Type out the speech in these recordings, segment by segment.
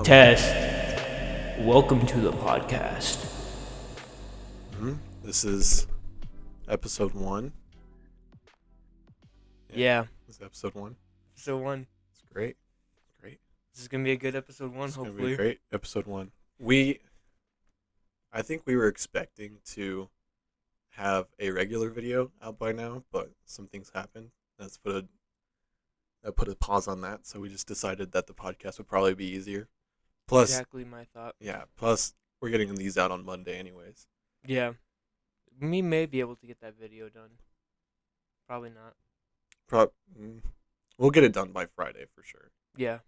Test. Welcome to the podcast. This is episode 1. Yeah. This is episode 1. Episode 1. It's great. Great. This is going to be a good episode 1, It's hopefully. going to be a great episode 1. I think we were expecting to have a regular video out by now, but some things happened. That put a pause on that, so we just decided that the podcast would probably be easier. Plus, Exactly my thought. yeah, plus we're getting these out on Monday anyways. Yeah. We may be able to get that video done. Probably not. We'll get it done by Friday for sure. Yeah.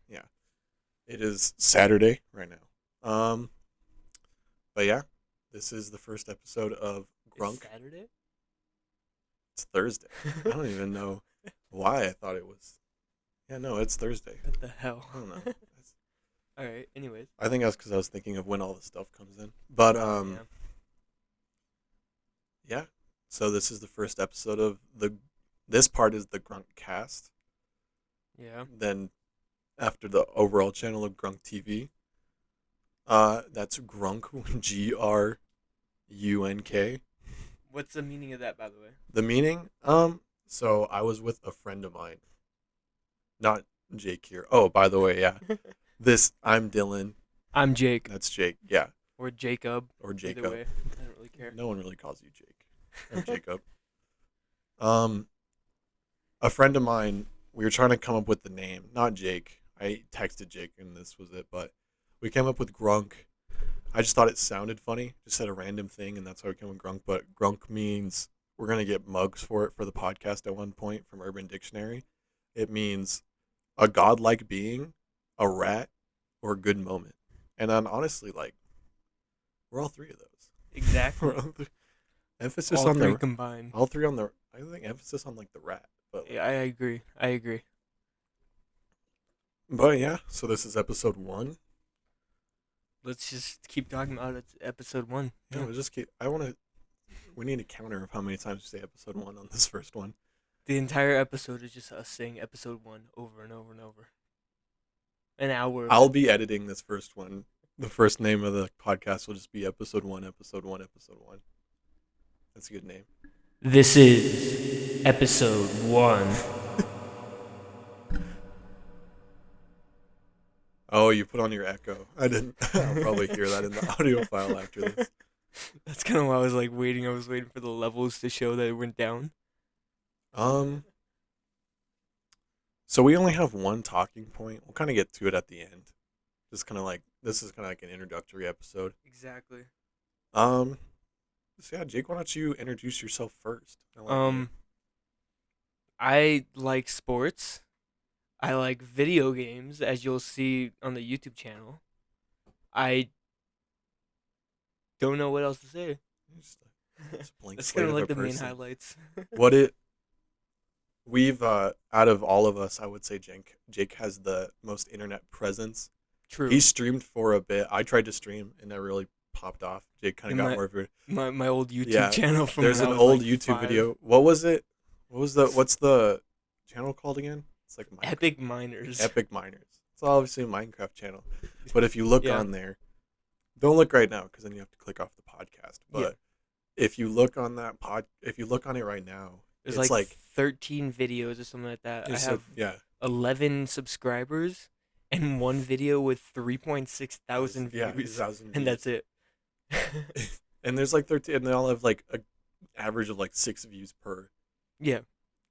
It is Saturday right now. But yeah, this is the first episode of Grunk. It's Saturday? It's Thursday. I don't even know why I thought it was. Yeah, no, it's Thursday. What the hell? I don't know. Alright, anyways. I think that's because I was thinking of when all this stuff comes in. But yeah. So this is the first episode of this part is the Grunk cast. Yeah. Then after the overall channel of Grunk TV, that's Grunk, Grunk. What's the meaning of that, by the way? The meaning, so I was with a friend of mine, not Jake here. Oh, by the way, yeah, I'm Dylan. I'm Jake. That's Jake. Yeah, Or Jacob. or Jacob. Either way. I don't really care. No one really calls you Jake or Jacob. A friend of mine, we were trying to come up with the name, not Jake. I texted Jake and this was it, but we came up with Grunk. I just thought it sounded funny. Just said a random thing, and that's how we came with Grunk. But Grunk means we're going to get mugs for it for the podcast at one point from Urban Dictionary. It means a godlike being, a rat, or a good moment. And I'm honestly like, we're all three of those. Exactly. Emphasis All on three the combined. all three on the. I think emphasis on like the rat, but like, Yeah, I agree. But yeah. So this is episode 1. Let's just keep talking about it. Episode 1. Yeah, we'll just keep. We need a counter of how many times we say episode 1 on this first one. The entire episode is just us saying episode 1 over and over and over. An hour. I'll be editing this first one. The first name of the podcast will just be episode 1, episode 1, episode 1. That's a good name. This is episode 1. Oh, you put on your echo. I didn't. I'll probably hear that in the audio file after this. That's kind of why I was like waiting. I was waiting for the levels to show that it went down. So we only have one talking point. We'll kind of get to it at the end. Just kind of like this is kind of like an introductory episode. Exactly. So yeah, Jake, why don't you introduce yourself first? I like sports. I like video games, as you'll see on the YouTube channel. I don't know what else to say. Just a blank That's slate kind of of like a the main person. highlights. We've out of all of us, I would say Jake has the most internet presence. True. He streamed for a bit. I tried to stream and that really popped off. Jake kind of got more of it. My old YouTube channel from There's when an I was old like YouTube 5. video. What was it? What's the channel called again? It's like Minecraft. Epic Miners. Epic Miners. It's obviously a Minecraft channel. But if you look Yeah. on there, don't look right now because then you have to click off the podcast. But Yeah. if you look on if you look on it right now, There's it's like 13 videos or something like that. I have 11 subscribers and one video with 3.6 thousand views. Yeah, 1,000 And that's it. And there's like 13, and they all have like an average of like 6 views per. Yeah.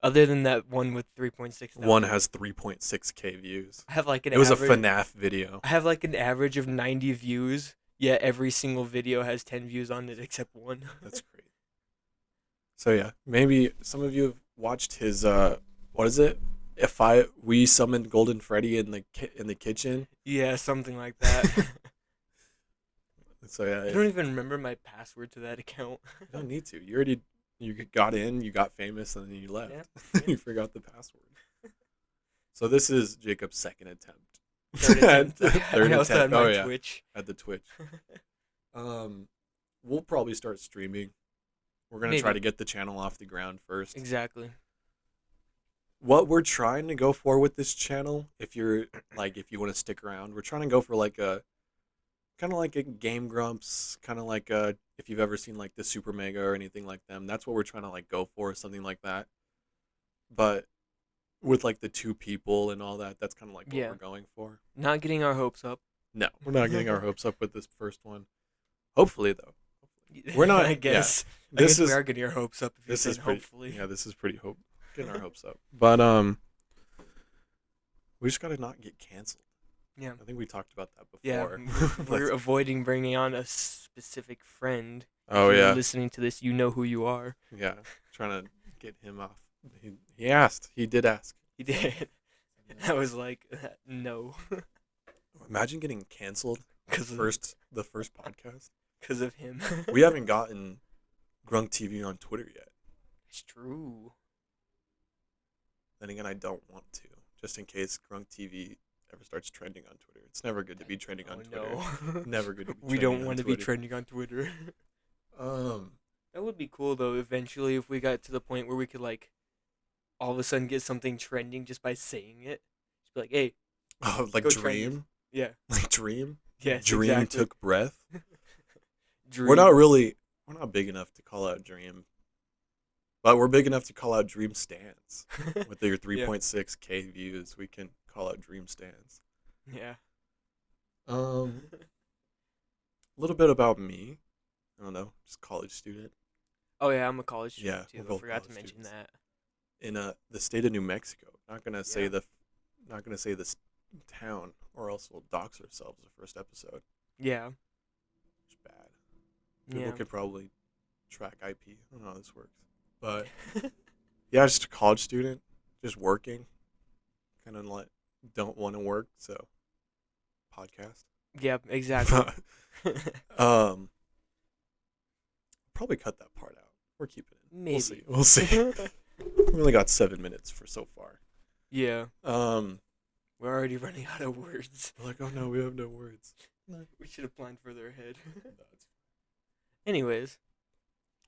Other than that one with 3.6 thousand. One has 3.6K views. I have like an It was average, a FNAF video. I have like an average of 90 views, yet every single video has 10 views on it except one. That's great. So yeah, maybe some of you have watched his what is it? We summoned Golden Freddy in the kitchen. Yeah, something like that. So yeah, I don't even remember my password to that account. you don't need to. You got in, you got famous, and then you left. Yeah. You forgot the password. So this is Jacob's second attempt. Third attempt. Third I also had attempt. my Oh yeah, Twitch. at the Twitch. We'll probably start streaming. We're gonna Maybe. try to get the channel off the ground first. Exactly. what we're trying to go for with this channel, if you want to stick around, we're trying to go for like a kind of like a Game Grumps, kind of like if you've ever seen like the Super Mega or anything like them. That's what we're trying to like go for, something like that. But with like the two people and all that, that's kind of like what Yeah. we're going for. Not getting our hopes up. No, we're not getting our hopes up with this first one. Hopefully, though, we're not. I Yeah, guess. I this guess we is are getting our hopes up if you're this saying is pretty. hopefully. Yeah, this is pretty getting our hopes up. But we just gotta not get canceled. Yeah. I think we talked about that Yeah. before. We're avoiding bringing on a specific friend. Oh If you're yeah, listening to this, you know who you are. yeah. Trying to get him off. He asked. He did ask. He did. I was like, no, Imagine getting canceled. because of, The first podcast. 'cause of him. We haven't gotten Grunk TV on Twitter yet. It's true. Then again, I don't want to, just in case Grunk TV ever starts trending on Twitter. It's never good to be trending on Twitter. No. Never good to be We trending don't on want to be Twitter. trending on Twitter. Um, That would be cool though. Eventually, if we got to the point where we could like, all of a sudden get something trending just by saying it. Just be like, hey, like Go trend Dream, yeah, like Dream. yes, Dream exactly. took breath. Dream. We're not big enough to call out Dream, but we're big enough to call out Dream Stands. With their 3.6K views, we can call out Dream Stands. Yeah. A little bit about me. I don't know, just college student Oh yeah, I'm a college Yeah, student too. we're I both forgot to college mention students. that. in the state of New Mexico. Not gonna say Yeah. not gonna say this town, or else we'll dox ourselves the first episode. Yeah. It's bad. People Yeah. could probably track IP. I don't know how this works, but yeah, just a college student, just working, kind of like don't want to work, so podcast. Yeah. Exactly. Probably cut that part out. We're keeping it. Maybe. We'll see. We only got 7 minutes for so far. Yeah. Um, We're already running out of words. we're like, oh no, we have no words. We should have planned further ahead. No, it's Anyways,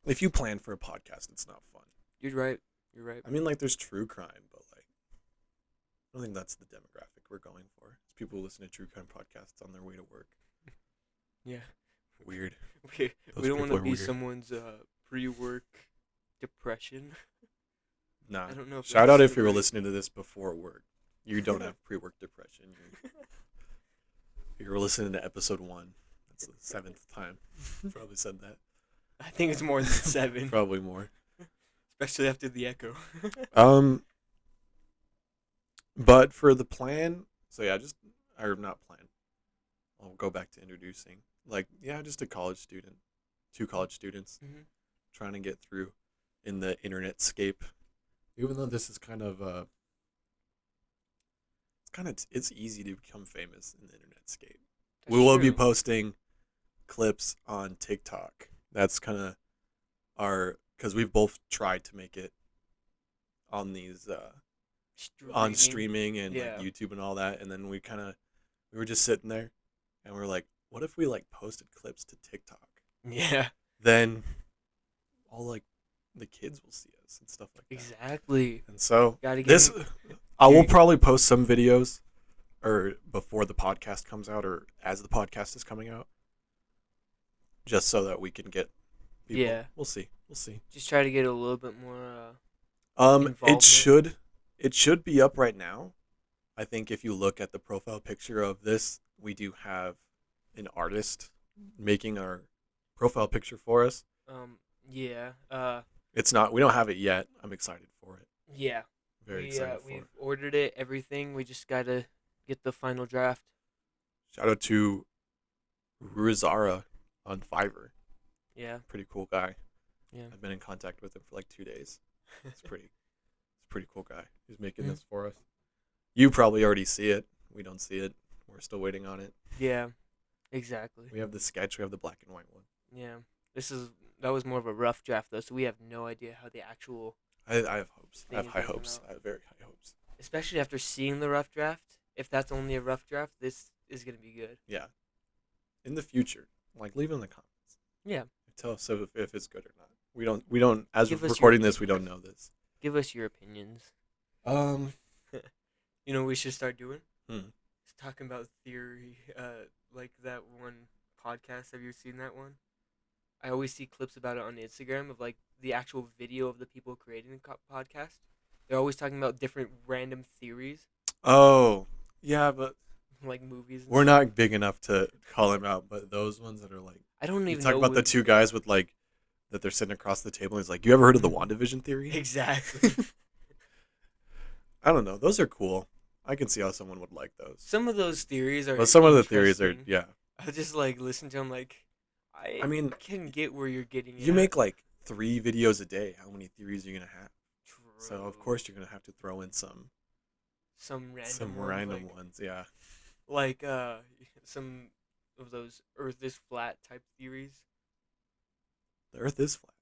If you plan for a podcast, it's not fun. you're right. You're right. I mean, like, there's true crime, but like, I don't think that's the demographic we're going for. It's people who listen to true crime podcasts on their way to work. Yeah. Weird. We, Those we don't want to people are be weird. someone's pre-work depression. Nah. I don't know if Shout that's out if the you were right- listening to this before work. You don't have pre-work depression. You're listening to episode 1. That's the 7th time. Probably said that. I think it's more than 7, Probably more. especially after the echo. But for the plan, so yeah, or not plan. I'll go back to introducing. Like, yeah, just a college student, 2 college students Mhm. trying to get through in the internet scape. Even though this is kind of it's easy to become famous in the internet scape. That's We will be true. posting clips on TikTok. That's kind of because we've both tried to make it on these on streaming and Yeah. like YouTube and all that, and then we were just sitting there, and we are like, what if we like posted clips to TikTok? Yeah. Then all like the kids will see us and stuff like that. Exactly. And so Gotta get this, in- I will you- probably post some videos, or before the podcast comes out, or as the podcast is coming out, just so that we can get people. Yeah. We'll see. We'll see. Just try to get a little bit more. It Involvement. should be up right now. I think if you look at the profile picture of this, we do have an artist making our profile picture for us. Yeah. It's not. We don't have it yet. I'm excited for it. Yeah. Very excited for We've it. ordered it. Everything. We just gotta get the final draft. Shout out to Ruizara on Fiverr. Yeah. Pretty cool guy. Yeah. I've been in contact with him for like 2 days. It's pretty cool guy. He's making Yeah. this for us. You probably already see it. We don't see it. We're still waiting on it. Yeah. Exactly. We have the sketch. We have the black and white one. Yeah. That was more of a rough draft though, so we have no idea how the actual, I have hopes. I have Things high that come hopes. out. I have very high hopes. especially after seeing the rough draft. If that's only a rough draft, this is gonna be good. Yeah. In the future, like, leave in the comments. Yeah. Tell us if it's good or not. We don't. As Give of us your recording this, we don't know this. Give us your opinions. Um, You know, what we should start doing. hmm. It's talking about theory. Like that one podcast. Have you seen that one? I always see clips about it on Instagram of like the actual video of the people creating the podcast. They're always talking about different random theories, Oh, yeah, but like movies and we're stuff. not big enough to call him out. But those ones that are like, I don't you even talk know about the what two guys with like that they're sitting across the table. And he's like, "You ever heard of the WandaVision theory?" exactly. I don't know. Those are cool. I can see how someone would like those. Some of those theories are But some of the theories are, interesting. yeah. I just like listen to them. Like, I I mean, can get where you're getting you at. make like 3 videos a day. How many theories are you gonna have? So of True. course you're gonna have to throw in Some some random ones random ones. Yeah. like some of those Earth is flat type theories. The Earth is flat.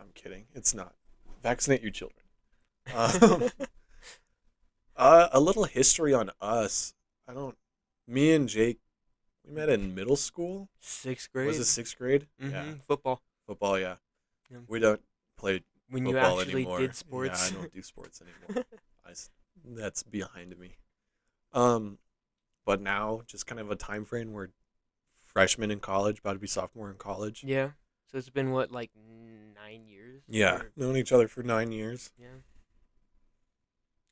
I'm kidding. It's not. Vaccinate your children. Um, a little history on us. I don't. Me and Jake, we met in middle school. Sixth Was grade. it sixth grade? Yeah, Football. football. Yeah, Yeah. we don't play When you football actually anymore. did Yeah, I sports. don't do sports anymore. That's behind me. But now just kind of a time frame where freshman in college, about to be sophomore in college. Yeah. So it's been what, like 9 years? Yeah, Or, known each other for 9 years. yeah.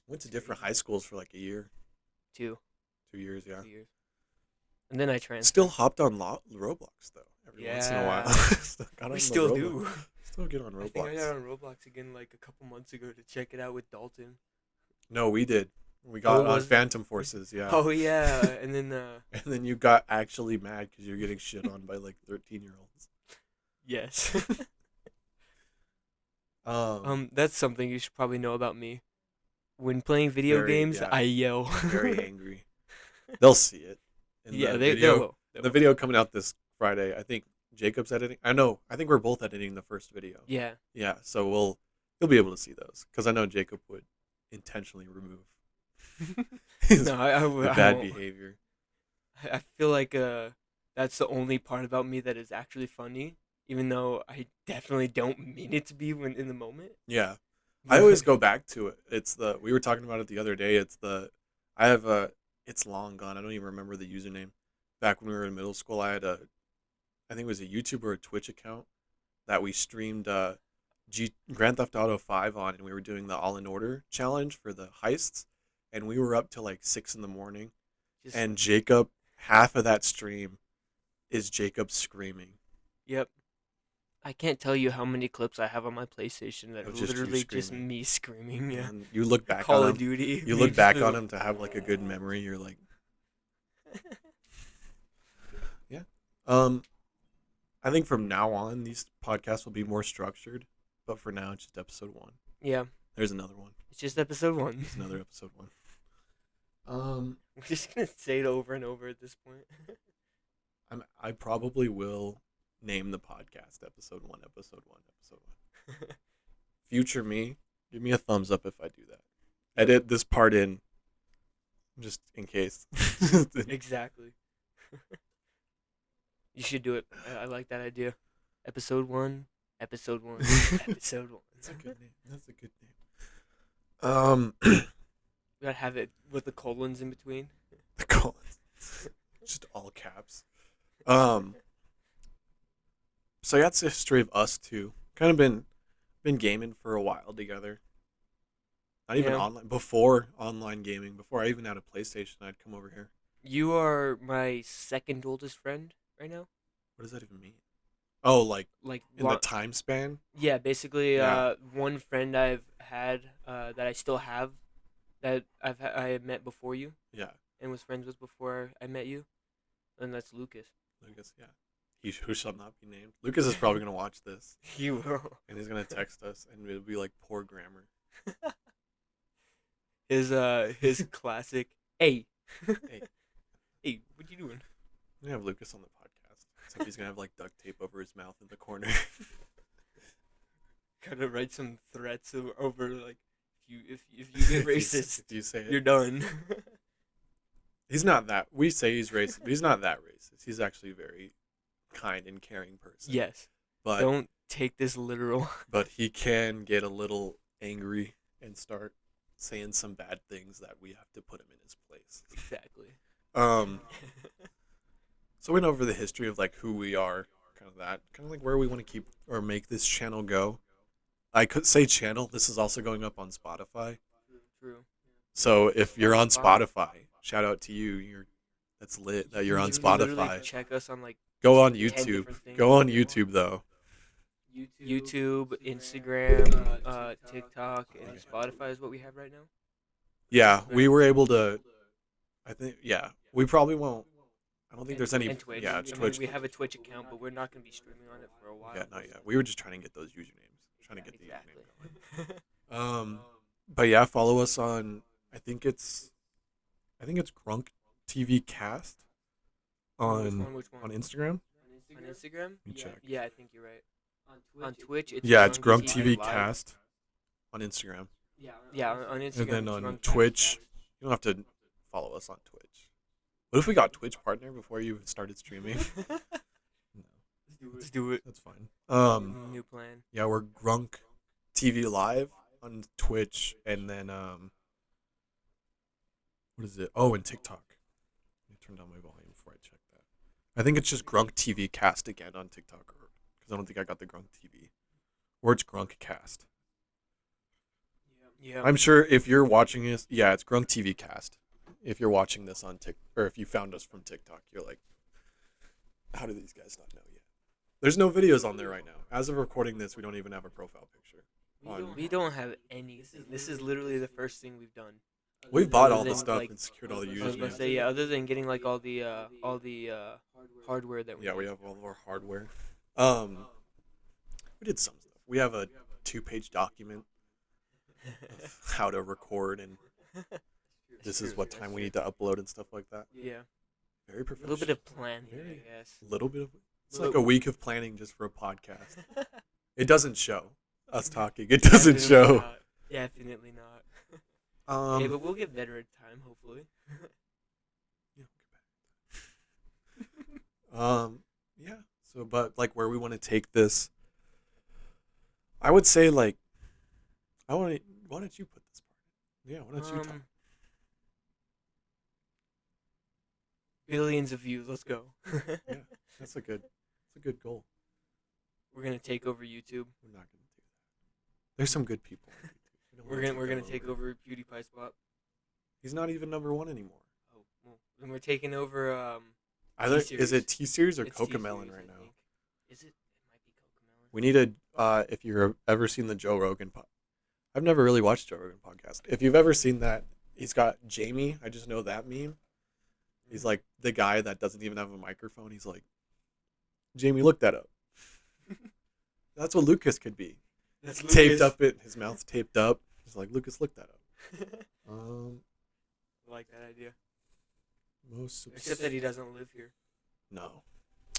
Went to It's different crazy. high schools for like a year, Two. 2 years. Yeah, 2 years. And then I still transferred. hopped on Roblox though. Every once in a while, Yeah. still got We on the still Roblox. do. Still get on I think I got Roblox. on Roblox again like a couple months ago to check it out with Dalton. No, we did. We Oh, got it on was. Phantom Forces. Yeah, Oh yeah, and then and then you got actually mad because you're getting shit on by like 13-year-olds. yes. Um, That's something you should probably know about me. When playing video very games, yeah, I yell. very angry. They'll see it in Yeah, the they video. will. They The will. video coming out this Friday. I think Jacob's editing. I know. I think we're both editing the first video. Yeah. Yeah, so you'll be able to see those because I know Jacob would intentionally remove his No, I bad won't. behavior. I feel like that's the only part about me that is actually funny, even though I definitely don't mean it to be when in the moment. Yeah, I always go back to it. It's the we were talking about it the other day. I have a it's long gone. I don't even remember the username. Back when we were in middle school, I think it was a YouTube or a Twitch account that we streamed Grand Theft Auto 5 on, and we were doing the All in Order challenge for the heists, and we were up till like 6 in the morning. Just And Jacob, half of that stream is Jacob screaming. yep. I can't tell you how many clips I have on my PlayStation that Of are just you literally just screaming. me screaming. Yeah. And you look back Call on of him. Duty. You Me look just back be on like, him to have like a good memory. You're like, yeah. I think from now on these podcasts will be more structured, but for now it's just episode one. yeah. There's another one. It's just episode one. There's another episode one. We're just gonna say it over and over at this point. I probably will name the podcast episode one, episode one, episode one. Future me, give me a thumbs up if I do that. Edit this part in, just in case. Exactly. You should do it. I like that idea. Episode one. Episode one. Episode one. That's a good name. That's a good name. We gotta have it with the colons in between. The colons, just all caps. So yeah, that's the history of us two. Kind of been gaming for a while together. Not even Yeah. online before online gaming. Before I even had a PlayStation, I'd come over here. You are my second oldest friend right now. What does that even mean? Oh, like Like, in the time span? yeah, basically, Yeah. one friend I've had that I still have that I had met before you Yeah. and was friends with before I met you, and that's Lucas. Lucas, yeah. He who shall not be named. Lucas is probably gonna watch this He will. and he's gonna text us and it'll be like poor grammar. His classic. Hey. Hey. Hey, what you doing? We're gonna have Lucas on the podcast. Except he's gonna have like duct tape over his mouth in the corner. Gotta write some threats over like if you get racist, If you say it. you're done. He's not that. We say he's racist, but he's not that racist. He's actually a very kind and caring person. Yes. But Don't take this literal. but he can get a little angry and start saying some bad things that we have to put him in his place. Exactly. Um, so we went over the history of like who we are, kind of that, kind of like where we want to keep or make this channel go. I could say channel. This is also going up on Spotify. True. So if you're on Spotify. Spotify, shout out to you. That's lit that you're on You can literally Spotify. check us on like Go on 10 YouTube. different things Go on if you want. YouTube though. YouTube, Instagram, TikTok, and Spotify is what we have right now. Yeah, we were able to. I think we probably won't. I don't think there's any. And Twitch. Yeah, it's I mean, Twitch. we have a Twitch account, but we're not going to be streaming on it for a while. Yeah, not yet. We were just trying to get those usernames. Trying to get the Exactly. username going. But yeah, follow us on. I think it's Grunk TV Cast on Which one? on Instagram. On Instagram? Let me check. Yeah, I think you're right. On Twitch, it's Yeah, it's Grunk TV TV Live. Cast on Instagram. Yeah, on Instagram. And then it's on Grunk Twitch, Cast. you don't have to follow us on Twitch. What if we got Twitch partner before you even started streaming? No, Let's do it. that's fine. New plan. Yeah, we're Grunk TV Live on Twitch, and then what is it? Oh, and TikTok. Let me turn down my volume before I check that. I think it's just Grunk TV Cast again on TikTok, because I don't think I got the Grunk TV, or it's Grunk Cast. Yeah. I'm sure if you're watching this, yeah, it's Grunk TV Cast. If you're watching this on TikTok, or if you found us from TikTok, you're like, how do these guys not know yet? There's no videos on there right now. As of recording this, we don't even have a profile picture. We don't have anything. This is literally the first thing we've done. We've bought all Other the than, stuff like, and secured all the I was gonna usernames. say, yeah. Other than getting like all the hardware that we Yeah, need. we have all of our hardware. We did some stuff. We have a 2-page document of how to record, and this is what time we need to upload and stuff like that. Yeah. Very A professional. little bit of planning, I guess. Little bit of. It's Little- like a week of planning just for a podcast. It doesn't show us talking. It doesn't show. Not. Definitely not. Okay, but we'll get better at time, hopefully. Yeah. So, but like where we want to take this, I would say like, why don't you put this part in? Yeah, why don't you talk? Billions of views. Let's go. Yeah, that's a good goal. We're gonna take over YouTube. We're not gonna do that. There's some good people on YouTube. We're gonna take over PewDiePie's spot. He's not even number 1 anymore. Oh, well, then we're taking over. Is it T Series or It's Cocomelon T-Series, right I now? think. Is it? It might be Cocomelon. We need if you've ever seen the Joe Rogan I've never really watched Joe Rogan podcast. If you've ever seen that, he's got Jamie. I just know that meme. He's like the guy that doesn't even have a microphone. He's like, Jamie, look that up. That's what Lucas could be. That's Taped Lucas. up, his mouth's taped up. He's like, Lucas, look that up. I like that idea. Most Except that he doesn't live here. No,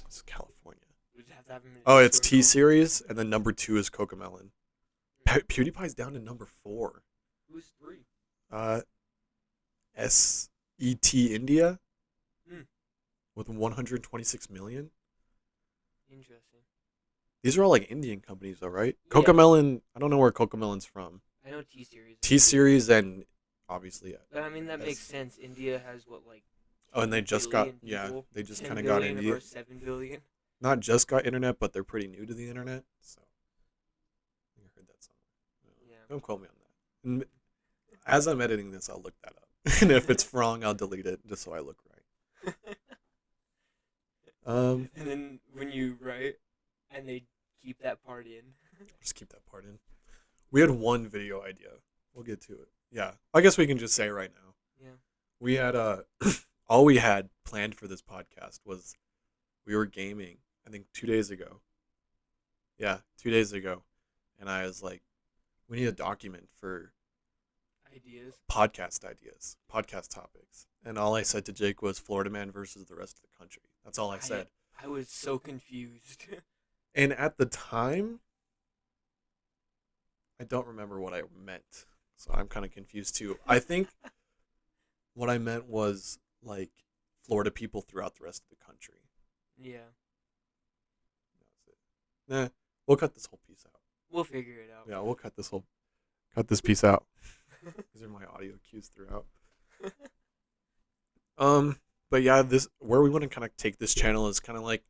it's California. We just have to have him. Oh, it's T Series, and then number 2 is Cocomelon. PewDiePie's down to number 4. Who's 3? SET India Hmm. with 126 million. Interesting. These are all like Indian companies, though, right? Yeah. Cocomelon. I don't know where Cocomelon's from. I know T Series. T Series and obviously. But I mean that makes sense. India has what, like? Oh, and they just got billion people? they just 10 kind of got billion India. or 7 billion. Not just got internet, but they're pretty new to the internet. So I think I heard that somewhere. Yeah. Don't quote me on that. And as I'm editing this, I'll look that up, and if it's wrong, I'll delete it just so I look right. And then when you write, and they keep that part in. Just keep that part in. We had one video idea. We'll get to it. Yeah, I guess we can just say right now. Yeah. We had all we had planned for this podcast was we were gaming. I think 2 days ago. Yeah, 2 days ago, and I was like, we need a document for Ideas. podcast ideas, podcast topics. And all I said to Jake was Florida man versus the rest of the country. That's all I said. I was so confused. And at the time, I don't remember what I meant. So I'm kind of confused too. I think what I meant was like Florida people throughout the rest of the country. Yeah. That was it. Nah, we'll cut this whole piece out. We'll figure it out. Yeah, we'll cut this whole. Cut this piece out. These are my audio cues throughout. But yeah, this where we want to kind of take this channel is kind of like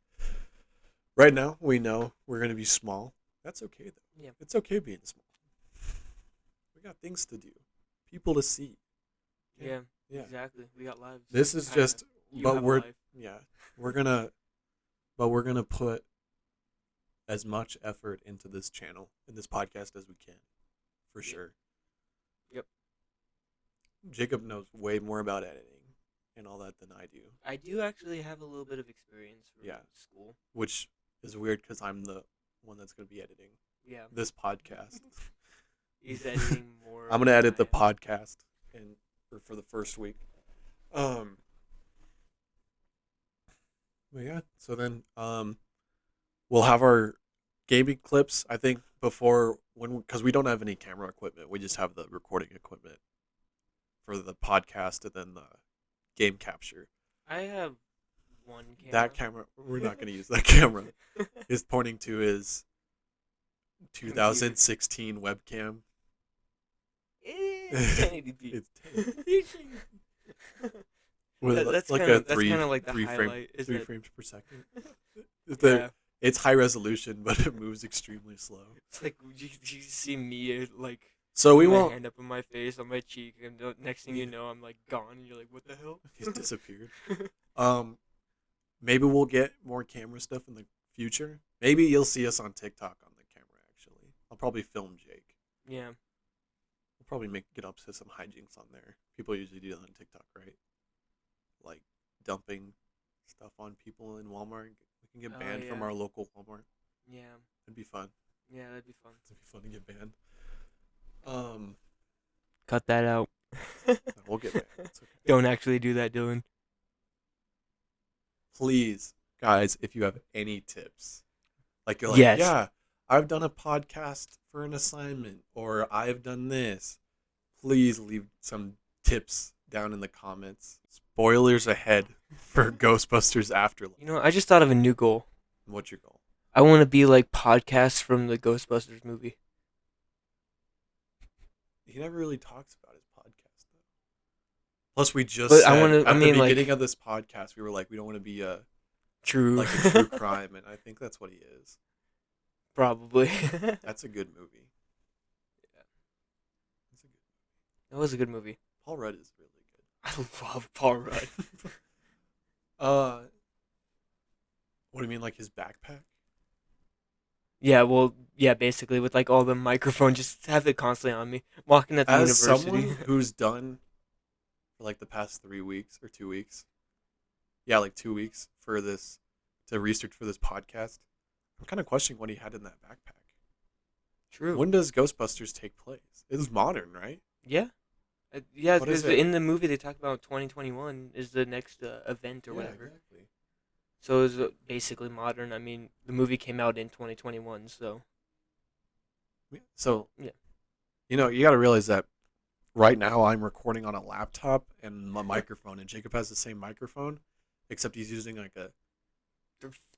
right now we know we're gonna be small. That's okay though. Yeah. It's okay being small. We got things to do, people to see. Yeah. Yeah. Exactly. We got lives. This is Kinda. just, You but have a we're life. yeah, we're gonna put as much effort into this channel and this podcast as we can, for sure. Yep. Jacob knows way more about editing and all that than I do. I do actually have a little bit of experience from school. Which is weird because I'm the one that's going to be editing Yeah. this podcast. He's editing more. I'm going to edit the podcast for the first week. But yeah, so then we'll have our gaming clips, I think, because we don't have any camera equipment. We just have the recording equipment for the podcast and then the game capture. I have one camera. That camera, we're not going to use that camera. Is pointing to his 2016 webcam. It's 1080p. It's 1080p. With That's like kinda, a three like the three highlight. frames per second. Yeah. It's high resolution, but it moves extremely slow. It's like you see me like. So we my won't. hand up on my face, on my cheek, and the next thing you know, I'm like gone, and you're like, "What the hell?" He's disappeared. Maybe we'll get more camera stuff in the future. Maybe you'll see us on TikTok on the camera. Actually, I'll probably film Jake. Yeah. We'll probably get up to some hijinks on there. People usually do that on TikTok, right? Like dumping stuff on people in Walmart. We can get banned from our local Walmart. Yeah. It'd be fun. Yeah, that'd be fun. It'd be fun to get banned. Cut that out. We'll get banned. It's okay. Don't actually do that, Dylan. Please, guys, if you have any tips, like you're like, Yes. yeah, I've done a podcast for an assignment, or I've done this. Please leave some tips down in the comments. Spoilers ahead for Ghostbusters Afterlife. You know, I just thought of a new goal. What's your goal? I want to be like podcasts from the Ghostbusters movie. He never really talks about his podcast, though. Plus, we just But said at the like, beginning of this podcast, we were like, we don't want to be a true true crime, and I think that's what he is. Probably. That's a good movie. Yeah. That was a good movie. Paul Rudd is really good. I love Paul Rudd. What do you mean, like his backpack? Yeah, well, yeah, basically with like all the microphone, just have it constantly on me. Walking at the As university. someone who's done for like the past 3 weeks or 2 weeks, yeah, like 2 weeks for this to research for this podcast, I'm kind of questioning what he had in that backpack. True. When does Ghostbusters take place? It was modern, right? Yeah. Yeah, What is because it? in the movie they talk about 2021 is the next event or whatever. Exactly. So it was basically modern. I mean, the movie came out in 2021, so. So, yeah. You know, you got to realize that right now I'm recording on a laptop and my microphone, and Jacob has the same microphone, except he's using like a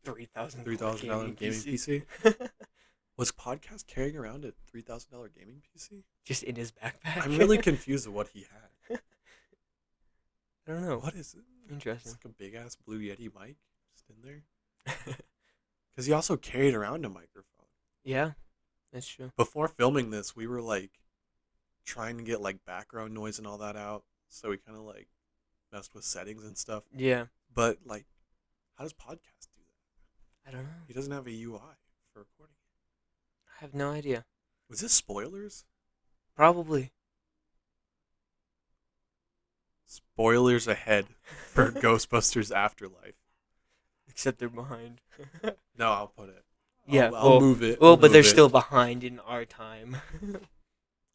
$3,000 $3,000 gaming PC. Was podcast carrying around a $3,000 gaming PC? Just in his backpack. I'm really confused of what he had. I don't know. What is it? Interesting. It's like a big ass Blue Yeti mic just in there. Because he also carried around a microphone. Yeah, that's true. Before filming this, we were like trying to get like background noise and all that out. So we kind of like messed with settings and stuff. Yeah. But like, how does podcast do that? I don't know. He doesn't have a UI for recording. I have no idea. Was this spoilers? Probably. Spoilers ahead for Ghostbusters Afterlife. Except they're behind. No, I'll put it. Yeah, I'll move it. Well, I'll but move they're it. still behind in our time.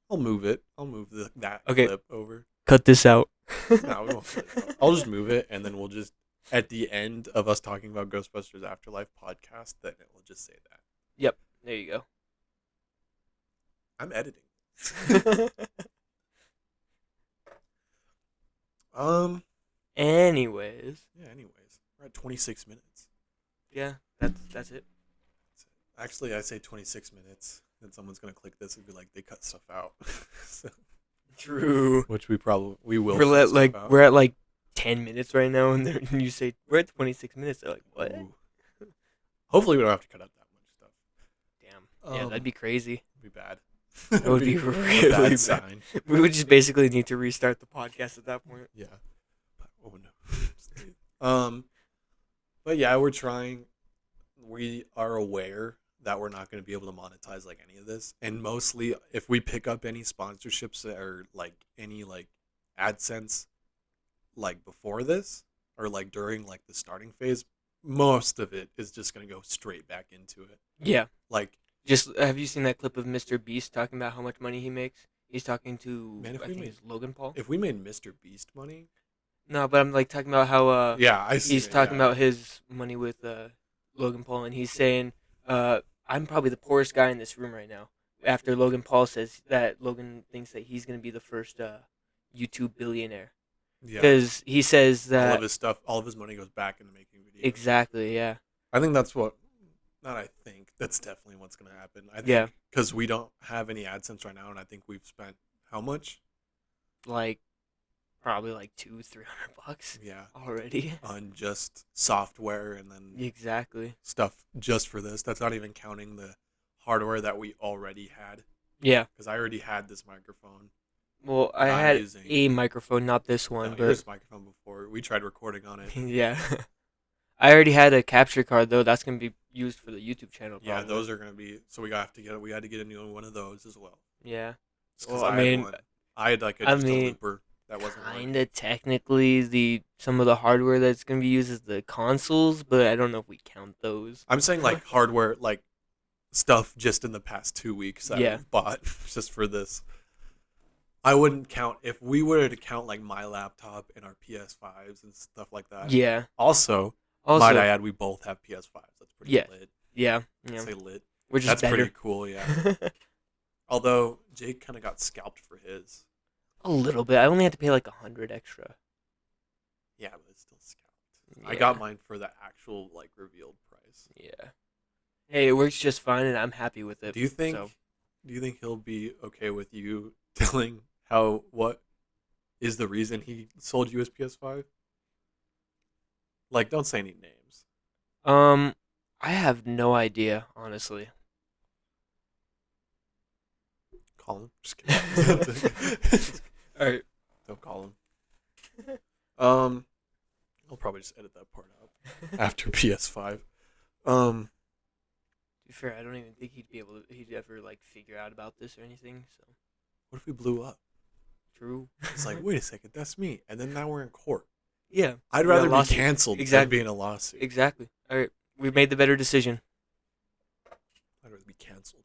I'll move it. I'll move that Okay. clip over. Cut this out. No, we won't cut it out. I'll just move it, and then we'll just, at the end of us talking about Ghostbusters Afterlife podcast, then it will just say that. Yep. There you go. I'm editing. Anyways. Yeah, anyways. We're at 26 minutes. Yeah, that's it. Actually, I say 26 minutes. then someone's gonna click this and be like, they cut stuff out. So, True. which we will cut stuff out. We're at like 10 minutes right now, and you say we're at 26 minutes. They're like, what? Ooh. Hopefully, we don't have to cut out that much stuff. Damn. Yeah, that'd be crazy. Be bad. That would be a really bad bad. sign. We would just basically need to restart the podcast at that point. Yeah. Oh no. But yeah, we're trying. We are aware that we're not going to be able to monetize like any of this, and mostly if we pick up any sponsorships or like any like AdSense, like before this or like during like the starting phase, most of it is just going to go straight back into it. Yeah. Like, just have you seen that clip of Mr. Beast talking about how much money he makes? He's talking to man, I think it's Logan Paul. If we made Mr. Beast money, no, but I'm like talking about how yeah, I see. He's talking about his money with Logan Paul, and he's saying I'm probably the poorest guy in this room right now. After Logan Paul says that Logan thinks that he's gonna be the first YouTube billionaire. Yeah, because he says that all of his money goes back into making videos. Exactly. Yeah. I think that's what. Not I think. That's definitely what's going to happen. I think because we don't have any AdSense right now, and I think we've spent how much? Like, probably like $200-300. Yeah. Already. On just software and then exactly stuff just for this. That's not even counting the hardware that we already had. Yeah. Because I already had this microphone. Well, I had a microphone, not this one, but this microphone before we tried recording on it. Yeah. I already had a capture card though. That's gonna be used for the YouTube channel. Probably. Yeah, those are gonna be. So we had to get a new one of those as well. Yeah. Well, I had like a looper that wasn't kinda technically some of the hardware that's gonna be used is the consoles, but I don't know if we count those. I'm saying like hardware, like stuff just in the past 2 weeks that we've bought just for this. I wouldn't count if we were to count like my laptop and our PS5s and stuff like that. Yeah. Also, might I add, we both have PS5s. That's pretty lit. Yeah. I'd say lit. Which That's is better. pretty cool, yeah. Although Jake kind of got scalped for his. A little bit. I only had to pay like $100 extra. Yeah, but it's still scalped. Yeah. I got mine for the actual like revealed price. Yeah. Hey, it works just fine, and I'm happy with it. Do you think he'll be okay with you telling what is the reason he sold you his PS5? Like, don't say any names. I have no idea, honestly. Call him. Just kidding. All right. Don't call him. I'll probably just edit that part out after PS5. To be fair, I don't even think he'd ever like figure out about this or anything. So. What if we blew up? True. It's like, wait a second, that's me, and then now we're in court. Yeah. I'd rather be canceled than be in a lawsuit. Exactly. All right. We made the better decision. I'd rather be canceled.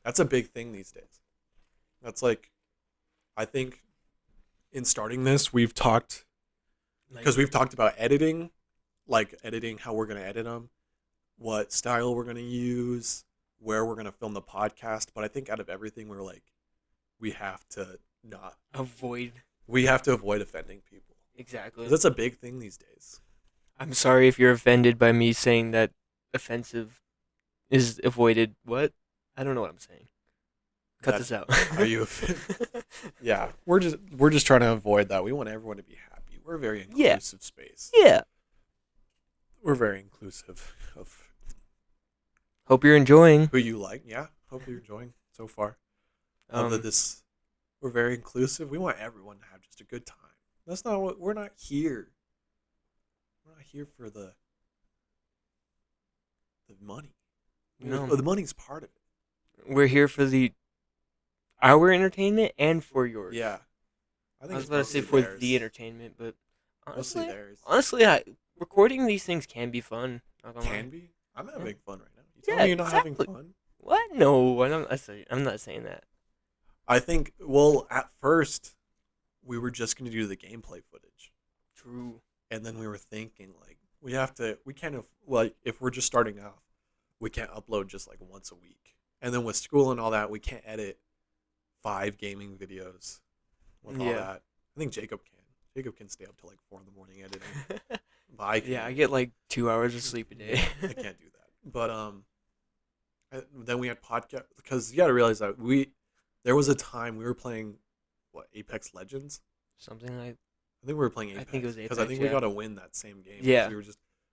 That's a big thing these days. That's like, I think in starting this, we've talked, because we've talked about editing, like editing, how we're going to edit them, what style we're going to use, where we're going to film the podcast. But I think out of everything, we're like, we have to avoid offending people. Exactly. That's a big thing these days. I'm sorry if you're offended by me saying that offensive is avoided. What? I don't know what I'm saying. Cut this out. Are you offended? Yeah, we're just trying to avoid that. We want everyone to be happy. We're a very inclusive space. Yeah. We're very inclusive of. Hope you're enjoying. Who you like? Yeah. Hope you're enjoying so far. We're very inclusive. We want everyone to have just a good time. That's not what we're not here. We're not here for the money. No, the money's part of it. We're here for our entertainment and for yours. Yeah, I was about to say for the entertainment, but honestly, theirs. Honestly, recording these things can be fun. Can be. I'm having fun right now. You tell me you're not having fun. What? No, I'm not saying that. I think. Well, at first, we were just going to do the gameplay footage. True. And then we were thinking, like, we kind of, like, if we're just starting off, we can't upload just, like, once a week. And then with school and all that, we can't edit 5 gaming videos with all that. I think Jacob can. Jacob can stay up till, like, 4 in the morning editing. But I can't. Yeah, I get, like, 2 hours of sleep a day. I can't do that. But, then we had podcast because you got to realize that there was a time we were playing what Apex Legends. Something like. I think we were playing I think it Apex was because I Apex. think we Yeah. got to win that same game. 'Cause Yeah.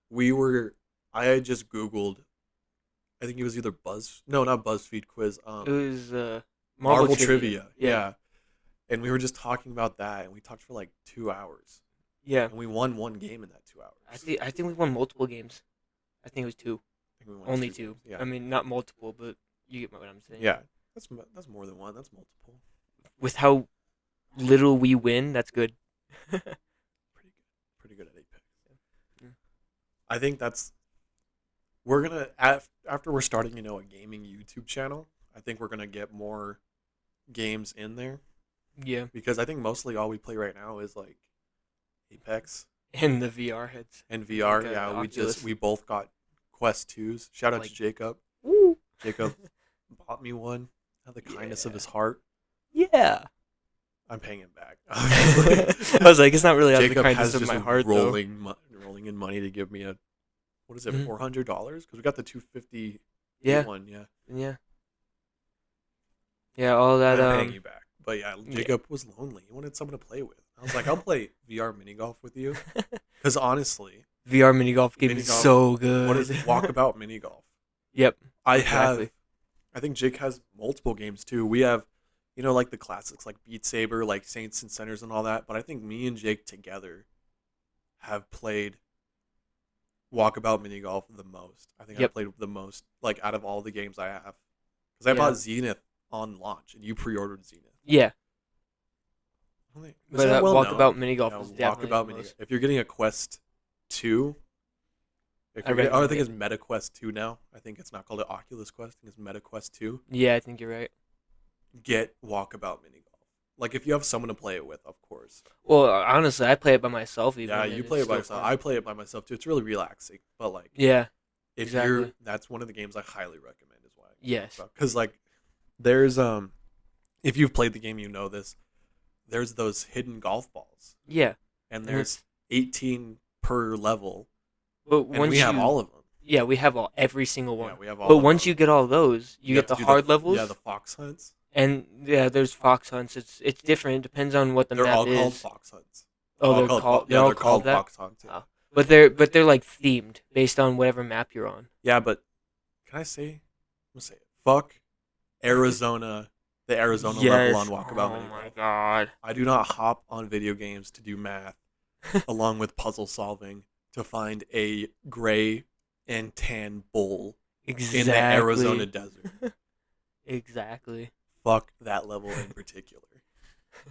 we were. I had just Googled. I think it was either no, not BuzzFeed quiz. It was Marvel trivia. trivia. Yeah. Yeah, and we were just talking about that, and we talked for like 2 hours, Yeah. and we won one game in that 2 hours. I think we won multiple games. I think it was two. I think we won Only 2 two. games. Yeah, I mean, not multiple, but you get what I'm saying. yeah, that's more than one. That's multiple. With how little we win, that's good. Pretty good at Apex. Yeah. I think we're gonna after we're starting, a gaming YouTube channel. I think we're gonna get more games in there Yeah. because I think mostly all we play right now is like Apex And the VR heads. and VR. Like, Yeah, Oculus. we both got Quest 2s. Shout out to Like- Jacob. Woo. Jacob bought me one out of the kindness of Yeah. his heart. Yeah. I'm paying him back. I was like, it's not really out of the Jacob kindness has of just my heart, though. rolling in money to give me a what is it, Mhm. $400? Because we got the 250 Yeah. one. Yeah, Yeah. Yeah, all that. I'm paying you back. But yeah, Jacob was lonely. He wanted someone to play with. I was like, I'll play VR mini golf with you. Because honestly, VR mini golf game Mini is golf, so good. what is it? Walkabout mini golf. Yep. I think Jake has multiple games too. We have, like the classics like Beat Saber, like Saints and Centers and all that. But I think me and Jake together have played Walkabout mini golf the most. I think I Yep. played the most, like out of all the games I have. Because I Yeah. bought Zenith on launch and you pre-ordered Zenith. Yeah. I think- But is that well Walkabout known? mini golf Yeah, is definitely Walkabout the mini. most. If you're getting a Quest 2, I recommend think it. it's Meta Quest 2 now. I think it's not called an Oculus Quest. I think it's Meta Quest 2. Yeah, I think you're right. Get Walkabout mini golf. Like if you have someone to play it with, of course. Well, honestly, I play it by myself. Even. Yeah, and you it's play it by still yourself. fun. I play it by myself too. It's really relaxing. But like, Yeah. if exactly. that's one of the games I highly recommend as well. Yes. Because like, there's if you've played the game, you know this. There's those hidden golf balls, Yeah. and And there's 18 per level, But and once we have all of them. Yeah, we have every single one. Yeah, we have all. But of once them. you get all those, you have get the to do hard levels. Yeah, the fox hunts. And yeah, there's fox hunts. It's different. It depends on what the They're map all called is. fox hunts. Oh, All they're called. Yeah, all they're called that. fox hunts. Yeah. Oh. But they're like themed based on whatever map you're on. Yeah, but can I say? I'm gonna say it. Fuck Arizona. The Arizona level on Walkabout. Oh Mini my Golf. god. I do not hop on video games to do math, along with puzzle solving to find a gray and tan bull Exactly. in the Arizona desert. Exactly. Fuck that level in particular.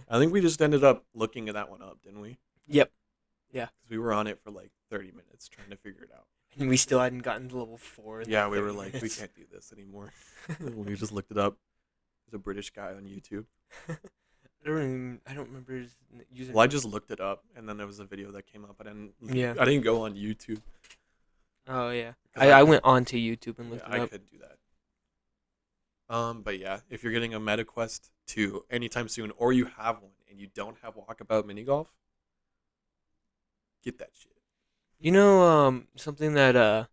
I think we just ended up looking at that one up, didn't we? Yep. Because we were on it for like 30 minutes trying to figure it out. And we still hadn't gotten to level 4. in Yeah, like we were 30 like, we minutes. can't do this anymore. We just looked it up. There's a British guy on YouTube. I don't remember his username. Well, I just looked it up, and then there was a video that came up. Yeah. I didn't go on YouTube. Oh yeah. 'Cause I went onto YouTube and looked Yeah, it I up. could do that. But yeah, if you're getting a Meta Quest 2 anytime soon, or you have one and you don't have Walkabout Mini Golf, get that shit. You know, something that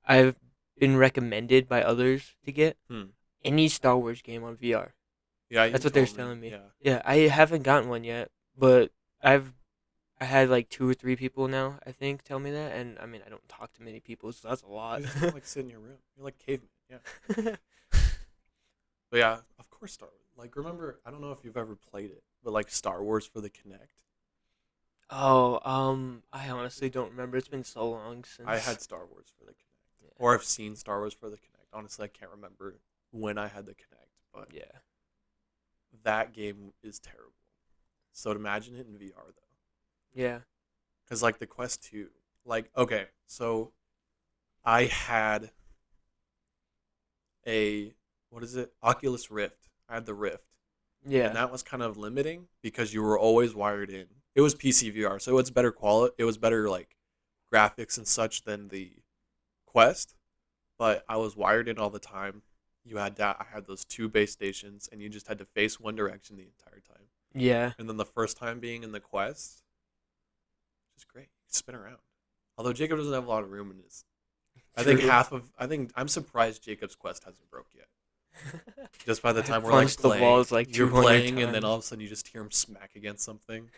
I've been recommended by others to get Hmm. any Star Wars game on VR. Yeah, you That's what they're told telling me. Yeah. Yeah, I haven't gotten one yet, but I had like 2 or 3 people now, I think, tell me that, and I mean, I don't talk to many people, so that's a lot. You just don't, like sit in your room. You're like caveman. Yeah. But yeah, of course Star Wars. Like remember, I don't know if you've ever played it, but like Star Wars for the Kinect. Oh, I honestly don't remember. It's been so long since I had Star Wars for the Kinect, Yeah. or I've seen Star Wars for the Kinect. Honestly, I can't remember when I had the Kinect, but Yeah. that game is terrible. So to imagine it in VR though, Yeah. because like the Quest 2, like okay, so I had a what is it? Oculus Rift. I had the Rift. Yeah. And that was kind of limiting because you were always wired in. It was PC VR, so it's better quality. It was better like graphics and such than the Quest, but I was wired in all the time. You had that. I had those 2 base stations, and you just had to face one direction the entire time. Yeah. And then the first time being in the Quest, just great. You spin around. Although Jacob doesn't have a lot of room in his I think True. I'm surprised Jacob's Quest hasn't broke yet. Just by the I time we're like punched the playing, walls like you're 200 playing, and then all times. of a sudden you just hear him smack against something.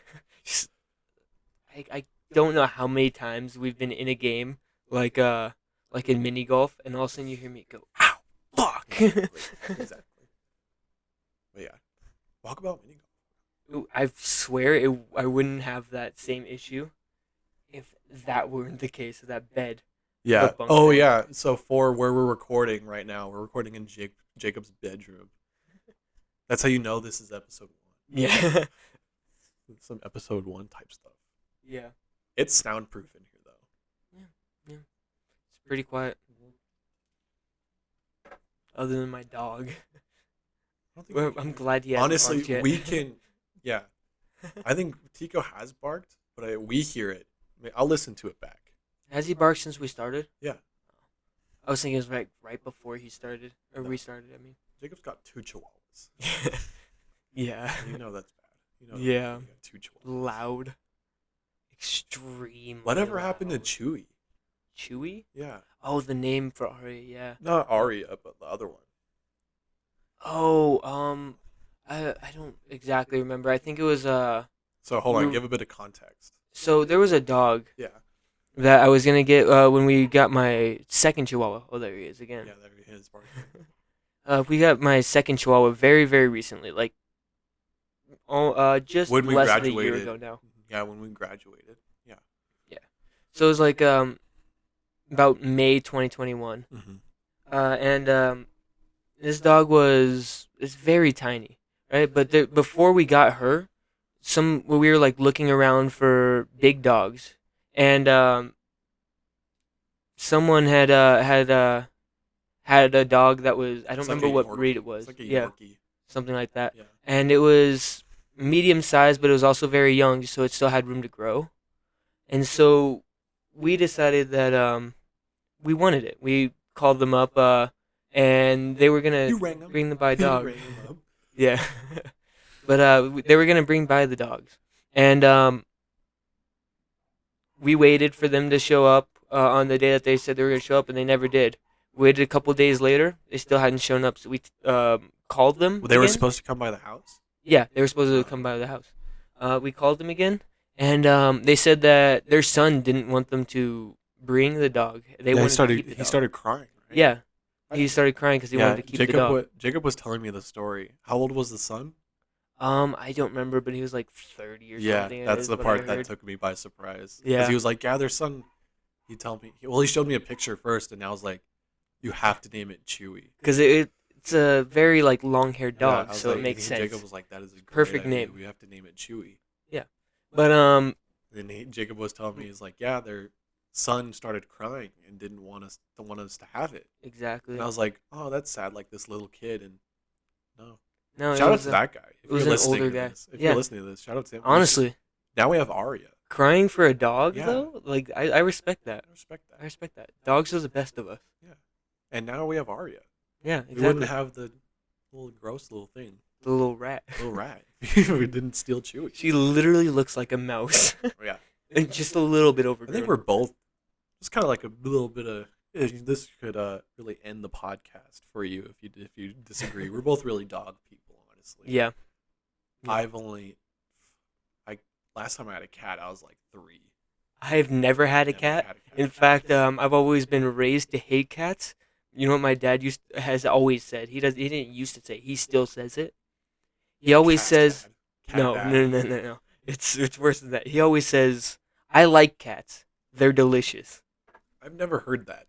I don't know how many times we've been in a game like like in mini golf, and all of a sudden you hear me go, "Ow, fuck!" Exactly. Exactly. But yeah, talk about mini I swear I wouldn't have that same issue if that weren't the case. That bed, the Yeah. bunk Oh, bed. yeah. So for where we're recording right now, we're recording in Jacob's bedroom. That's how you know this is episode one. Yeah, Some episode one type stuff. yeah, It's soundproof in here though. yeah, yeah. It's pretty quiet, other than my dog. I don't think we Well, can I'm hear. glad he hasn't Honestly, barked yet. we can. Yeah, I think Tico has barked, but we hear it. I'll listen to it back. Has he barked since we started? Yeah. I was thinking it was right before he started or No. restarted. I mean, Jacob's got 2 chihuahuas. yeah, You know that's bad. You know yeah, you got 2 chihuahuas. loud, extremely Whatever happened to loud. Chewy? Chewy? Yeah. Oh, the name for Arya, yeah. Not Aria, but the other one. Oh, I don't exactly remember. I think it was So hold on, we give a bit of context. so there was a dog Yeah. that I was gonna get when we got my second Chihuahua. Oh, there he is again. Yeah, there he is barking. We got my second Chihuahua very recently, like just When we less than a year graduated. ago now. Yeah, when we graduated. Yeah. Yeah. So it was like about May 2021. Mm-hmm. And this dog is very tiny, right? But before we got her, we were like looking around for big dogs, and someone had a dog that was, I don't It's like a remember what breed Yorkie. it It's was. like a Yeah, Yorkie. something like that. Yeah. And it was medium sized, but it was also very young, so it still had room to grow. And so we decided that we wanted it. We called them up, and they were gonna You rang him. bring the by You dog. rang him up. Yeah, but they were gonna bring by the dogs, and we waited for them to show up on the day that they said they were gonna show up, and they never did. We waited a couple days later; they still hadn't shown up, so we called them Well, they were again. supposed to come by the house. Yeah, they were supposed to Oh. come by the house. We called them again, and they said that their son didn't want them to bring the dog. They Yeah, wanted to keep the he dog. started crying, right? Yeah, he started crying because he wanted to keep the dog. Jacob was telling me the story. How old was the son? I don't remember, but he was like 30 or Yeah, something. that's Is the what I part that heard. took me by surprise. Yeah. Because he was like, yeah, their son. He told me. Well, he showed me a picture first, and I was like, you have to name it Chewy. Because it's a very like long-haired Yeah, dog, I was so like, it makes and sense. Jacob was like, that is a great Perfect idea. name. We have to name it Chewy. Yeah, but And Jacob was telling me, he's like, yeah, their son started crying and don't want us to have it. exactly. And I was like, oh, that's sad. Like this little kid. And no, No, shout out to that guy. If it was you're an listening older to guy. this, if Yeah. you're listening to this, shout out to him. Honestly, Now we have Arya. crying for a dog Yeah. though, like I respect that. I respect I that. respect that. Dogs are the best of us. Yeah. And now we have Arya. Yeah, We exactly. wouldn't have the little gross little thing, The little rat. little rat. We didn't steal Chewy. She literally looks like a mouse, Yeah. and just a little bit I overgrown. think we're both. It's kind of like a little bit of. This could really end the podcast for you if you disagree. We're both really dog people, honestly. Yeah. Yeah. I've only. Last time I had a cat, I was like 3. I've never had a Never cat. had a cat. In fact, I've always been raised to hate cats. You know what my dad has always said? He didn't used to say. He still says it. He always Cat's says bad. Cat no, bad. no. It's worse than that. He always says, "I like cats. They're delicious." I've never heard that.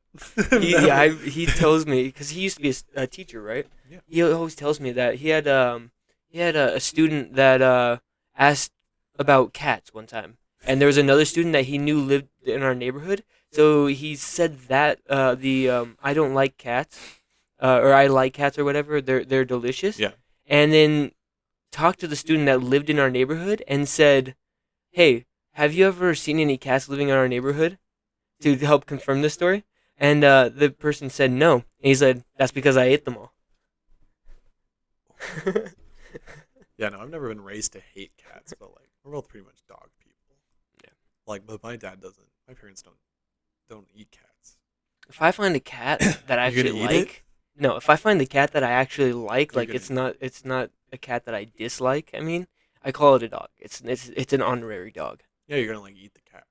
He tells me because he used to be a teacher, right? Yeah. He always tells me that he had a student that asked about cats one time, and there was another student that he knew lived in our neighborhood. So he said that I don't like cats, or I like cats or whatever. They're delicious. Yeah. And then talked to the student that lived in our neighborhood and said, "Hey, have you ever seen any cats living in our neighborhood?" To help confirm this story. And the person said no. And he said, "That's because I ate them all." Yeah, no, I've never been raised to hate cats, but like we're both pretty much dog people. Yeah. Like, but my dad doesn't. My parents don't eat cats. If I find a cat that I You're actually gonna eat it? like, no, if I find a cat that I actually You're like gonna it's not a cat that I dislike. I mean, I call it a dog. It's an honorary dog. yeah, you're gonna like eat the cat.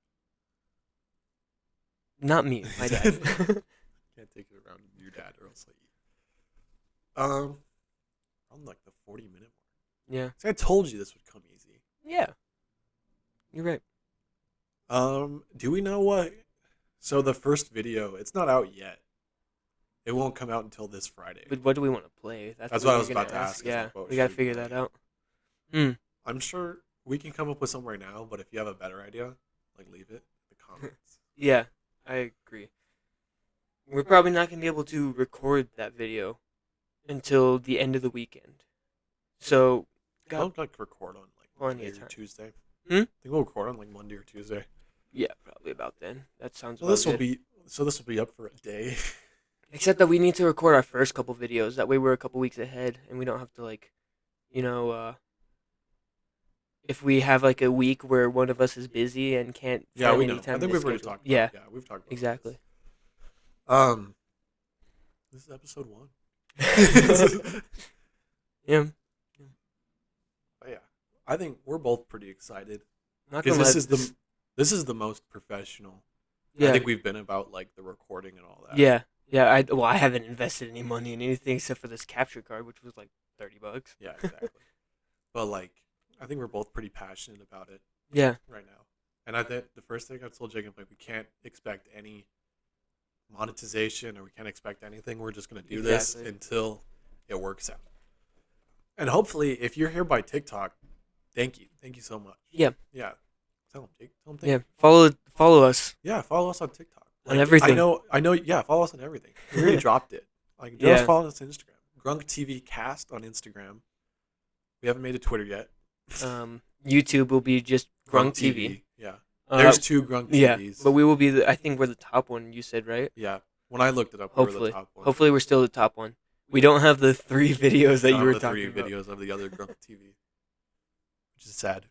Not me, my dad. Can't take it around your dad or else I eat. I'm like the 40-minute mark. Yeah, See, I told you this would come easy. yeah, you're right. Do we know what? So the first video, it's not out yet. It won't come out until this Friday. But what do we want to play? That's That's what what I we were was gonna about to ask. ask. Is Yeah, like, what we should gotta we figure play? that out. Hmm. I'm sure we can come up with something right now, but if you have a better idea, like leave it in the comments. Yeah, I agree. We're probably not gonna be able to record that video until the end of the weekend. So, got I'll like record on like plenty Monday of or time. Tuesday. Hmm? I think we'll record on like Monday or Tuesday. Yeah, probably about then. That sounds So about this will good. be up for a day. Except that we need to record our first couple videos. That way we're a couple weeks ahead, and we don't have to like, you know, if we have like a week where one of us is busy and can't Yeah, find we any know. I time think to we've already schedule. talked about. Yeah, Yeah, we've talked about this. exactly. Um, this is episode 1. Yeah. But yeah, I think we're both pretty excited Not because gonna lie. this is the most professional. I Yeah. think we've been about like the recording and all that. Yeah. Yeah. I haven't invested any money in anything except for this capture card, which was like $30. Yeah, exactly. But like, I think we're both pretty passionate about it Yeah. right now. And I think the first thing I told Jacob, like, we can't expect any monetization or we can't expect anything. We're just gonna do this Exactly. until it works out. And hopefully, if you're here by TikTok, thank you so much. Yeah. Yeah. Tell them, Jake. Tell them thank Yeah. you. Follow us Yeah, follow us on TikTok. on Like, everything. I know. Yeah, follow us on everything. We already dropped it. Like, just Yeah. follow us on Instagram. Grunk TV Cast on Instagram. We haven't made a Twitter yet. YouTube will be just Grunk TV. Yeah. Uh, There's 2 Grunk yeah, TVs. but we will be. I think we're the top one. You said right? Yeah. When I looked it up, we were the Hopefully, top one. hopefully we're still the top one. We don't have the 3 videos that Out you were of the talking 3 about. videos of the other Grunk TV, which is sad.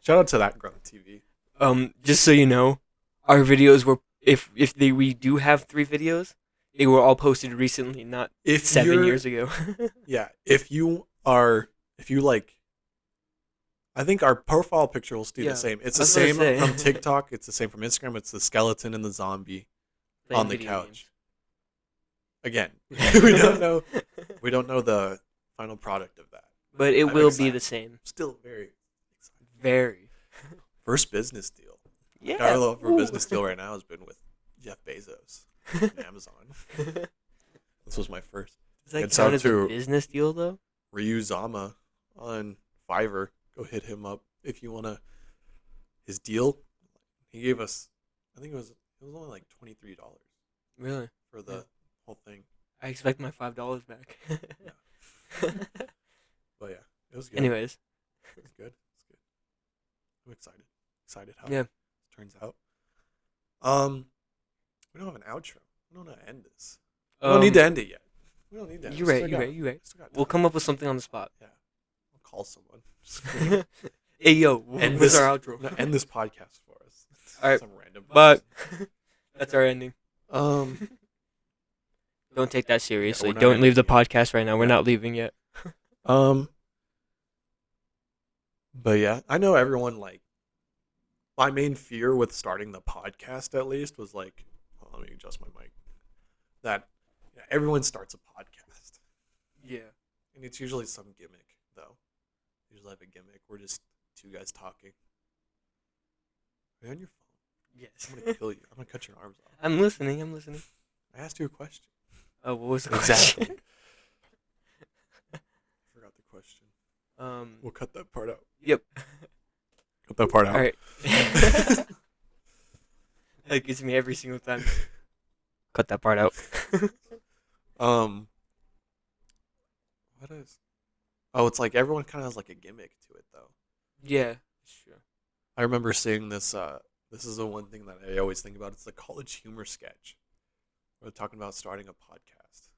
Shout out to that Grunk TV. Just so you know, our videos were we do have 3 videos, they were all posted recently, not If 7 you're- years ago. Yeah, if you like, I think our profile picture will stay Yeah, the same. It's I the was gonna same say. from TikTok. It's the same from Instagram. It's the skeleton and the zombie Playing on the video couch. games. Again, we don't know. We don't know the final product of that. But it I'm will excited. be the same. Still very excited. Very. First business deal. Yeah. Our love for Ooh. business deal right now has been with Jeff Bezos and Amazon. This was my first. Does that It's count out as a to- business deal though? Ruizama on Fiverr. Go hit him up if you wanna. His deal, he gave us. I think it was only like $23 Really? for the Yeah. whole thing. I expect my $5 back. But yeah, it was good. Anyways, It's good. It's good. I'm excited. Excited how Yeah. it turns out. We don't have an outro. We don't know how to end this. We don't need to end it yet. We don't need to. You're right. You're right. Still got We'll time. come up with something on the spot. Yeah. I'll call someone. Hey yo, End what's this- our outro? No, end this podcast for us. All right, Some random. but person. that's our ending. Um. Don't take that seriously. not Don't leave the ending yet. podcast right now. We're Yeah. not leaving yet. Um. But yeah, I know everyone like. My main fear with starting the podcast, at least, was like, hold on, let me adjust my mic. That everyone starts a podcast, Yeah. and it's usually some gimmick, though. Usually have a gimmick. We're just 2 guys talking. Are you on your phone? Yes. I'm gonna kill you. I'm gonna cut your arms off. I'm listening. I asked you a question. Oh, what was the question? Exactly. I forgot the question. We'll cut that part out. Yep. Cut that part out. All right. That gets me every single time. Cut that part out. What is? Oh, it's like everyone kind of has like a gimmick to it, though. Yeah. Sure. I remember seeing this. This is the one thing that I always think about. It's the college humor sketch. We're talking about starting a podcast.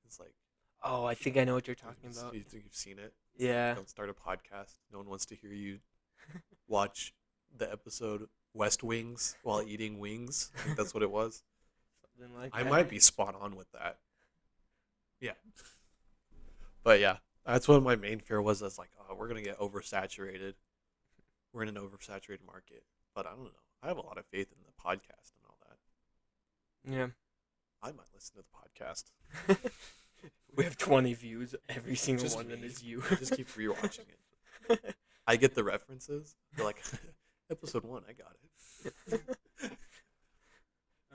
It's like, Oh, I think I know what you're talking about. you think you've seen it? Yeah. Don't start a podcast. No one wants to hear you watch the episode West Wings while eating wings. I think that's what it was. something like I that. might be spot on with that. Yeah. But yeah, that's what my main fear was. I was like, oh, we're gonna get oversaturated. We're in an oversaturated market. But I don't know. I have a lot of faith in the podcast and all that. Yeah. I might listen to the podcast. We have 20 views. Every single Just one of them me. is you. I just keep rewatching it. I get the references. They're like, episode 1, I got it.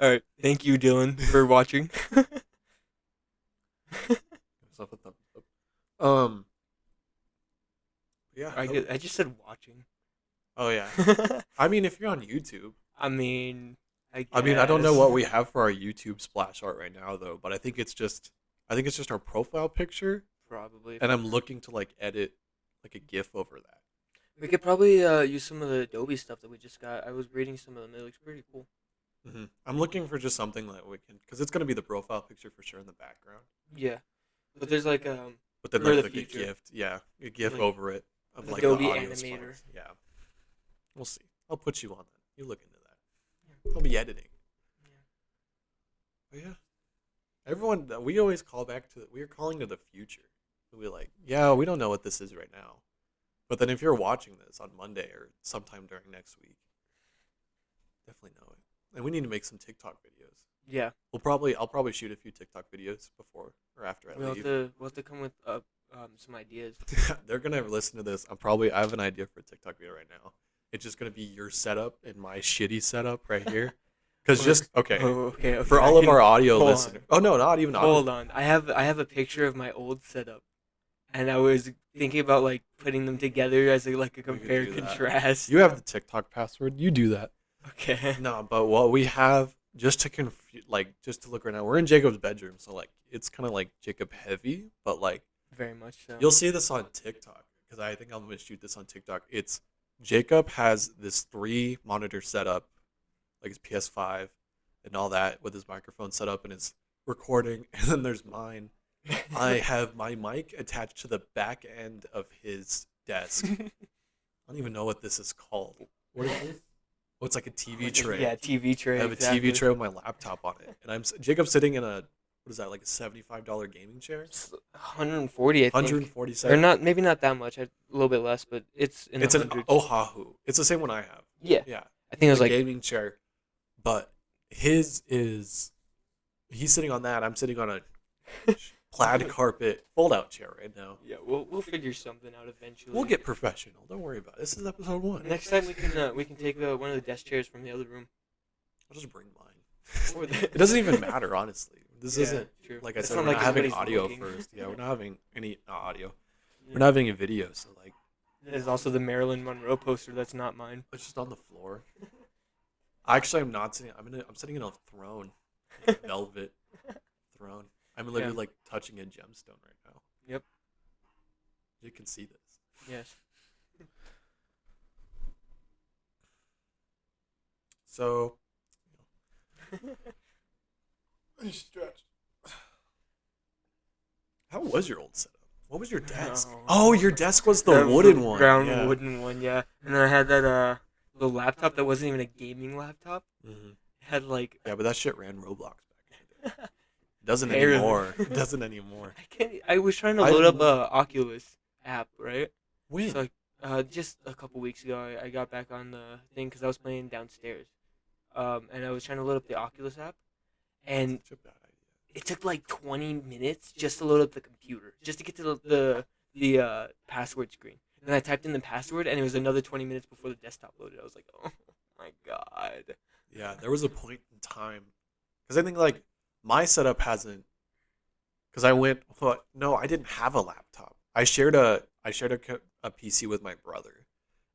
All right. Thank you, Dylan, for watching. Myself a thumbs up. Yeah. I just said watching. Oh yeah. I mean, if you're on YouTube. I mean, I don't know guess. what we have for our YouTube splash art right now though, but I think it's just our profile picture, Probably. and I'm looking to like edit like a GIF over that. We could probably use some of the Adobe stuff that we just got. I was reading some of them. It looks pretty cool. I'm looking for just something that we can, because it's gonna be the profile picture for sure in the background. Yeah, but there's like But then for like, the a future. gift, yeah, a GIF Like, over it of like Adobe the audio Animator. files. Yeah, we'll see. I'll put you on that. You look into that. I'll be editing. But yeah, everyone, we always call back to, we are calling to the future. We're like, yeah, we don't know what this is right now. But then if you're watching this on Monday or sometime during next week, definitely know it. And we need to make some TikTok videos. Yeah. I'll probably shoot a few TikTok videos before or after I leave. We'll have to come with some ideas. They're gonna listen to this. I have an idea for a TikTok video right now. It's just gonna be your setup and my shitty setup right here. Because Okay. For all of our audio hold listeners. Oh no, not even audio. Hold on. I have a picture of my old setup, and I was thinking about like putting them together as a compare do that. contrast. You have the TikTok password. You do that. Okay. No, but what we have, just to look right now, we're in Jacob's bedroom, so like it's kind of like Jacob heavy, but like Very much so. you'll see this on TikTok because I think I'm gonna shoot this on TikTok. It's Jacob has this 3-monitor setup, like his PS5 and all that, with his microphone set up and his recording, and then there's mine. I have my mic attached to the back end of his desk. I don't even know what this is called. What is this? Oh, it's like a TV tray. Yeah, TV tray. I have a TV tray with my laptop on it, and Jacob's sitting in a, what is that, like a $75 gaming chair? It's 140, I think. 147. Or not, maybe not that much. A little bit less, but it's in It's the an hundreds. Oahu. It's the same one I have. Yeah. Yeah. I think it was a like gaming chair, but he's sitting on that. I'm sitting on a plaid carpet fold-out chair right now. Yeah, we'll figure something out eventually. We'll get professional. Don't worry about it. This is episode 1. Next time we can take one of the desk chairs from the other room. I'll just bring mine. Or It doesn't even matter, honestly. This Yeah, isn't, true. like I It's said, not we're like not having everybody's audio looking. first. Yeah, we're not having any audio. Yeah. We're not having a video, so like There's also the Marilyn Monroe poster that's not mine. it's just on the floor. Actually, I'm not sitting. I'm sitting in a throne, like a velvet throne. I'm literally like touching a gemstone right now. Yep. You can see this. Yes. So, I stretched. How was your old setup? What was your desk? Oh, your desk was the wooden one. Brown Yeah. wooden one, yeah. And then I had that little laptop that wasn't even a gaming laptop. Mm-hmm. It had like Yeah, but that shit ran Roblox back in the day. Doesn't Barely. anymore. It doesn't anymore. I was trying to load up a Oculus app, right? When? So just a couple weeks ago, I got back on the thing because I was playing downstairs, and I was trying to load up the Oculus app, and Such a bad idea. it took like 20 minutes just to load up the computer, just to get to the password screen. And then I typed in the password, and it was another 20 minutes before the desktop loaded. I was like, oh my god. Yeah, there was a point in time, because I think like my setup hasn't, because I went, well, no, I didn't have a laptop. I shared a PC with my brother.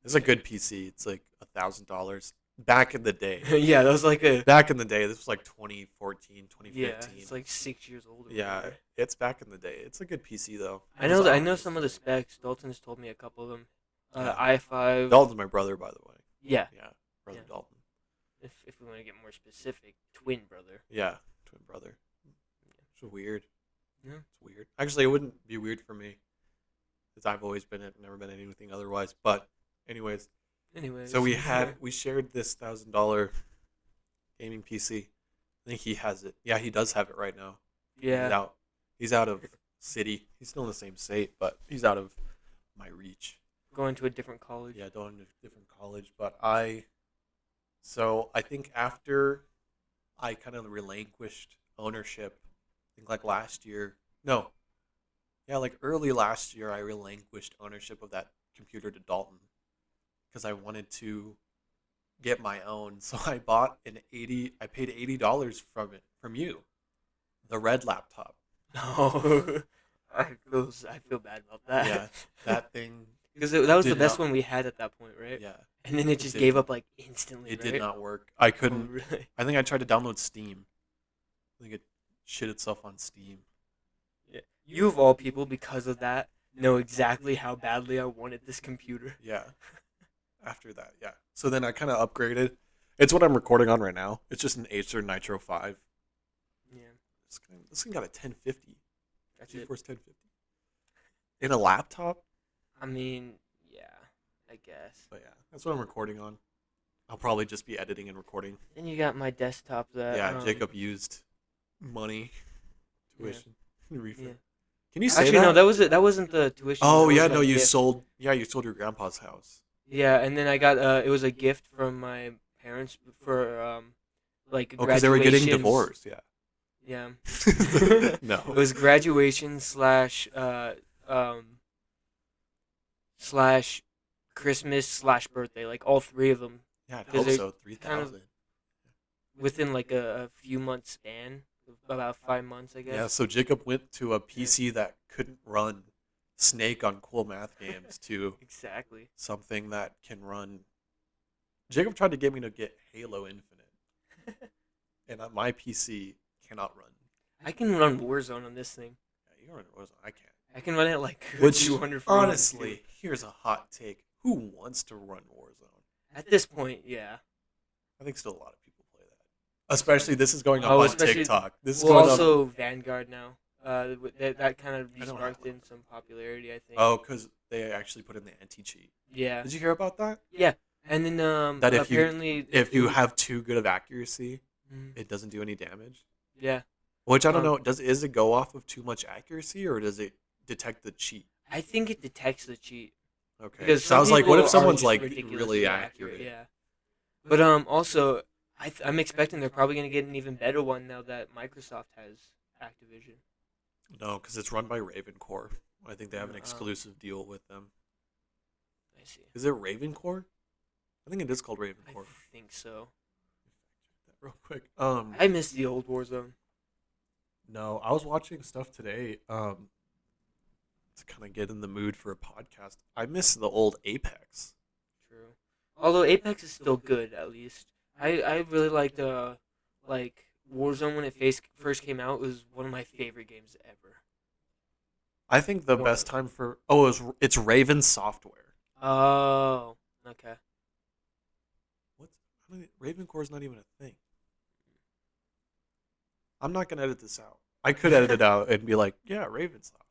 It's a good PC. It's like $1,000 back in the day. Yeah, that was like a Back in the day, this was like 2014, 2015. yeah. It's like 6 years old. or Yeah, whatever. it's back in the day. It's a good PC though. I know some of the specs. Dalton's told me a couple of them. Yeah. i5. Dalton's my brother, by the way. Yeah. Yeah, brother Yeah. Dalton. If we want to get more specific, twin brother. Yeah, twin brother. It's weird. Yeah. It's weird. Actually, it wouldn't be weird for me, because I've always been it, never been anything otherwise. But, anyways, Anyways. so we shared this $1,000 gaming PC. think he has it. Yeah, he does have it right now. He's Yeah, out. He's out of city. He's still in the same state, but he's out of my reach. going to a different college. Yeah, going to a different college. So I think after I kind of relinquished ownership, I think like last year, no, yeah, like early last year, I relinquished ownership of that computer to Dalton because I wanted to get my own. So I paid $80 from you, the red laptop. No, I feel bad about that Yeah, that thing because that was the did best not. one we had at that point, right? Yeah, And then it it just did gave not. up like instantly, It did right? not work. I Oh, couldn't. really? I think I tried to download Steam. I think it shit itself on Steam. Yeah. You of all people, because of that, know exactly how badly I wanted this computer. Yeah. After that, yeah. So then I kind of upgraded. It's what I'm recording on right now. It's just an Acer Nitro 5. Yeah, This thing got a 1050. that's it. GeForce 1050. In a laptop? I mean, yeah, I guess. But yeah, that's what I'm recording on. I'll probably just be editing and recording. Then you got my desktop that. Yeah, Jacob used money, tuition, refund. Yeah. Can you say Actually, that? no, that was it. That wasn't the tuition. Oh That yeah, was no, my you gift. sold. Yeah, you sold your grandpa's house. Yeah, and then I got it was a gift from my parents for like Oh, because they were getting graduations. divorced. Yeah. Yeah. No. It was graduation um slash Christmas slash birthday, like all three of them Yeah, I because hope they're so. kind of 3,000. within like a few months span, about 5 months, I Yeah, guess. so Jacob went to a PC that couldn't run Snake on cool math games to Exactly. something that can run. Jacob tried to get me to get Halo Infinite, and my PC cannot run. I can run Warzone on this thing. Yeah, you can run Warzone. I can't. I can run it like Which, 200 frames. honestly, here's a hot take. Who wants to run Warzone? At this point, yeah. I think still a lot of people play that. Especially this is going up Oh, on especially TikTok. This is well, going up. also Vanguard now. That kind of I don't have resparked in some popularity, I think. Oh, because they actually put in the anti-cheat. Yeah. Did you hear about that? Yeah. And then That apparently if you have too good of accuracy, Mhm. it doesn't do any damage. Yeah. Which I don't Um, know. Is it go off of too much accuracy or does it detect the cheat? I think it detects the cheat Okay. because So I some was like, what people if are someone's just like ridiculously really accurate? Yeah. But also I'm expecting they're probably gonna get an even better one now that Microsoft has Activision. No, because it's run by Ravencore. I think they have an Oh. exclusive deal with them. I see. Is it Ravencore? I think it is called I Ravencore. think so. Real quick. I miss the old Warzone. No, I was watching stuff today. To kind of get in the mood for a podcast. I miss the old Apex. True. Although Apex is still good, at least. I really liked like Warzone when it first came out. It was one of my favorite games ever. I think the best time for it's Raven Software. Oh, okay. What's Ravencore is not even a thing. I'm not gonna edit this out. I could edit it out and be like, yeah, Raven Software.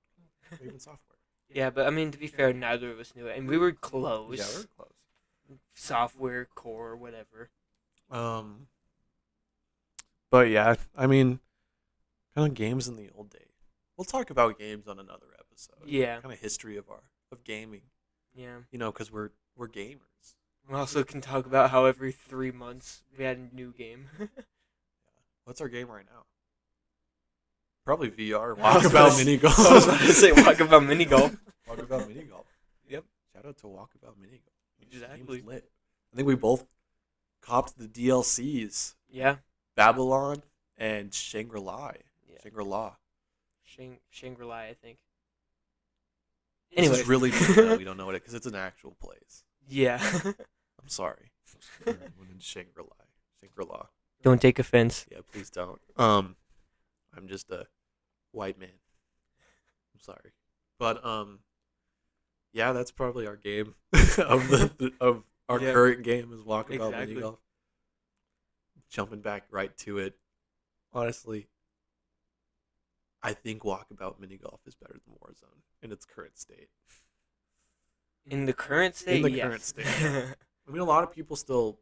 Yeah, but I mean, to be fair, neither of us knew it, and we were close. Yeah, we're close. Software, core, whatever. But yeah, I mean, kind of games in the old days. We'll talk about games on another episode. Yeah. Kind of history of gaming. Yeah. You know, because we're gamers. We also can talk about how every 3 months we had a new game. What's our game right now? Probably VR. I was Walkabout about to- mini golf. I was about to say Walkabout mini golf. Walkabout mini golf. Yep. Shout out to Walkabout mini golf. This Exactly. game's lit. I think we both copped the DLCs. Yeah. Babylon and Shangri-La. Yeah. Shangri-La. Shangri-La, I think. This Anyway. is really bad that we don't know it because it's an actual place. Yeah. I'm sorry. Everyone in Shangri-La. Shangri-La. Don't take offense. Yeah, please don't. I'm just a white man. I'm sorry. But yeah, that's probably our game of our Yeah. current game is Walkabout Exactly. Mini Golf. Jumping back right to it. Honestly, I think Walkabout Mini Golf is better than Warzone in its current state. In the current state, In the yes. current state. I mean, a lot of people still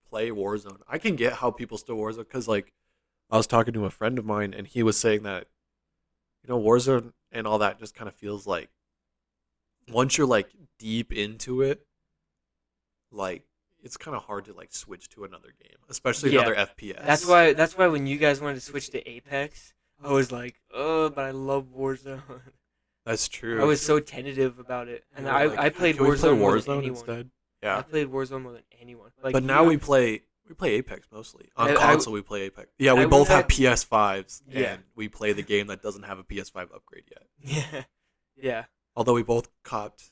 play Warzone. I can get how people still Warzone because, like, I was talking to a friend of mine, and he was saying that Warzone and all that just kind of feels like once you're like deep into it, like it's kind of hard to like switch to another game, especially Yeah, another FPS. that's why when you guys wanted to switch to Apex, I was like, oh, but I love Warzone. That's I true. was so tentative about it, You and were like, I played can we play Warzone more than Warzone anyone. instead? I Yeah. played Warzone more than anyone. Like But you now know, we play Apex mostly. On I console we play Apex. Yeah, we I went both have back. PS5s Yeah, and we play the game that doesn't have a PS5 upgrade yet. yeah, yeah, Although we both copped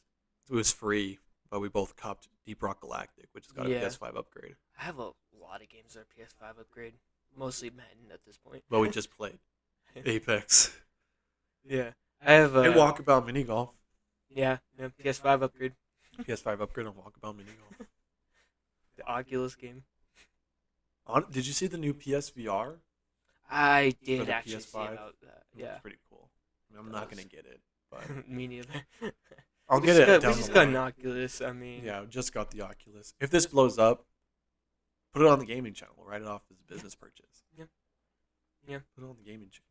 it was free, but we both copped Deep Rock Galactic, which has got a yeah. PS5 upgrade. I have a lot of games that are PS5 upgrade. Mostly Madden at this point. But we just played Apex. Yeah, I have And Walkabout Mini Golf. yeah, PS5 upgrade. PS5 upgrade on Walkabout Mini Golf. The Oculus game. Did you see the new PSVR I for did the actually see PS5? about that. It Yeah, looks pretty cool. I mean, I'm not gonna get it, but me neither. I'll We get just it got, down we just the got line. an Oculus. I mean, Yeah, I just got the Oculus. If this blows up, put it on the gaming channel. We'll write it off as a business purchase. Yeah. Yeah. Put it on the gaming channel.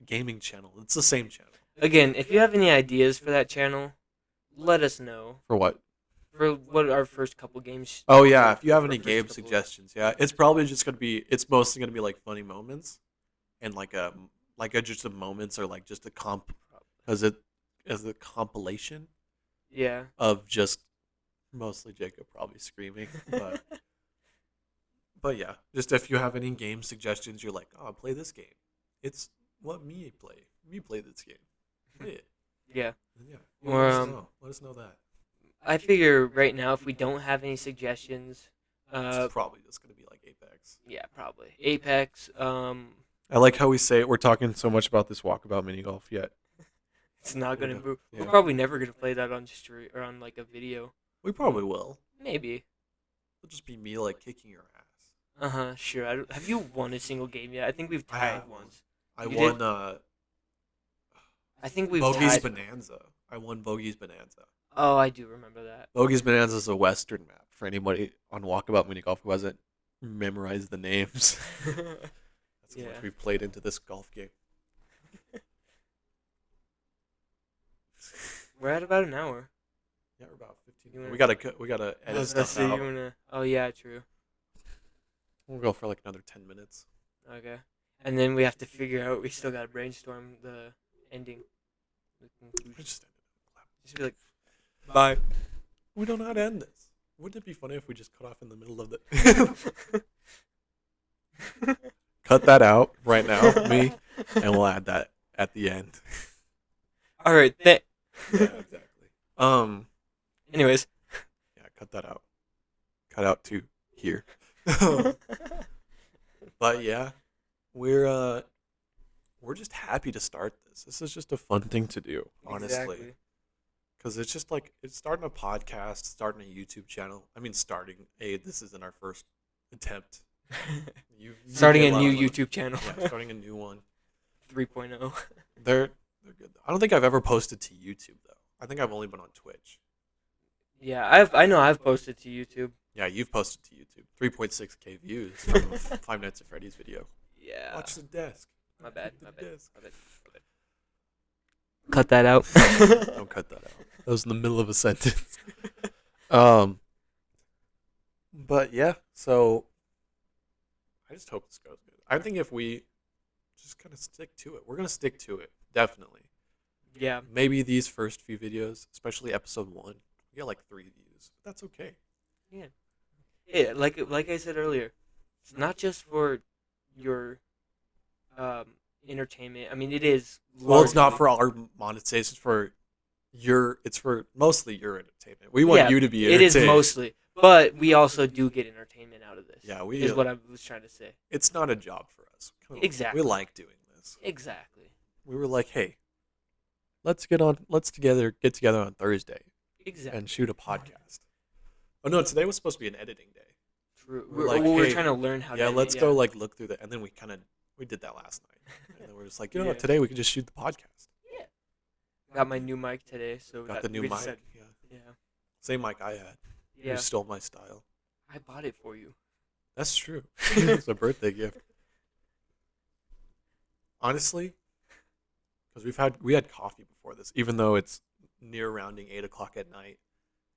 Gaming channel. It's the same channel. again, if you have any ideas for that channel, let us know. For what? For what our first couple games. Oh yeah, if you have for any first game couple- suggestions, yeah, it's probably just gonna be. It's mostly gonna be like funny moments, and like a just a moments or like just a comp, as a compilation Yeah. of just mostly Jacob probably screaming, but yeah, just if you have any game suggestions, you're like, oh, play this game. It's what me play. Me play this game. Play it. Yeah. Yeah. Or, Let us know. Let us know that. I figure right now if we don't have any suggestions, It's probably just gonna be like Apex. yeah, probably Apex. I like how we say it. We're talking so much about this walkabout mini golf yet. It's not gonna. Yeah. We're Yeah. probably never gonna play that on stream or on like a video. We probably will. Maybe. It'll just be me like kicking your ass. Sure. Have you won a single game yet? I think we've I tied have. once. I You won did? I think we've Bogey's tied. Bonanza. I won Bogey's Bonanza. Oh, I do remember that. Bogey's Bonanza is a Western map for anybody on Walkabout Mini Golf who hasn't memorized the names. That's how Yeah. much we've played into this golf game. We're at about an hour. Yeah, we're about 15. You wanna- We gotta I edit was gonna stuff say out. you wanna. Oh yeah, true. We'll go for like another 10 minutes. Okay. And then we have to figure out. We still gotta brainstorm the ending. The conclusion. Just Just be like, bye. we don't know how to end this. Wouldn't it be funny if we just cut off in the middle of the? Cut that out right now, me, and we'll add that at the end. All right. Yeah, exactly. Anyways. Yeah, cut that out. Cut out to here. But yeah, we're just happy to start this. This is just a fun thing to do, honestly. Exactly. Because it's just like it's starting a podcast, starting a YouTube channel. I mean, this isn't our first attempt. You Starting did a lot new of them. YouTube channel. Yeah, starting a new one. 3.0. They're good. I don't think I've ever posted to YouTube though. I think I've only been on Twitch. Yeah, I know I've posted to YouTube. Yeah, you've posted to YouTube. 3.6K views from a Five Nights at Freddy's video. Yeah. Watch the desk. My bad. The My bad. desk. My bad. Cut that out. Don't cut that out. That was in the middle of a sentence. But yeah, so I just hope this goes good. I think if we just kind of stick to it, we're gonna stick to it, definitely. Yeah. Maybe these first few videos, especially episode 1, we get like 3 views. But that's okay. Yeah, like I said earlier, it's not just for your entertainment. I mean, it is. Well, it's not largely- for our monetization. It's for mostly your entertainment. We want you to be It entertained. is mostly, but we also do get entertainment out of this. Yeah, is what I was trying to say. It's not a job for us. Exactly. We like doing this. Exactly. We were like, hey, let's get together on Thursday Exactly. and shoot a podcast. Oh no, today was supposed to be an editing day. True. We're like, we're hey, trying to learn how. Yeah, to let's edit, go like look through that, and then we did that last night, and then we're just like, you know what, Yeah. today we can just shoot the podcast. Got my new mic today, so Got that the new we mic. decided- Yeah, yeah. same mic I had. Yeah. You stole my style. I bought it for you. That's true. It's a birthday gift. Honestly, because we had coffee before this, even though it's near rounding 8 o'clock at night.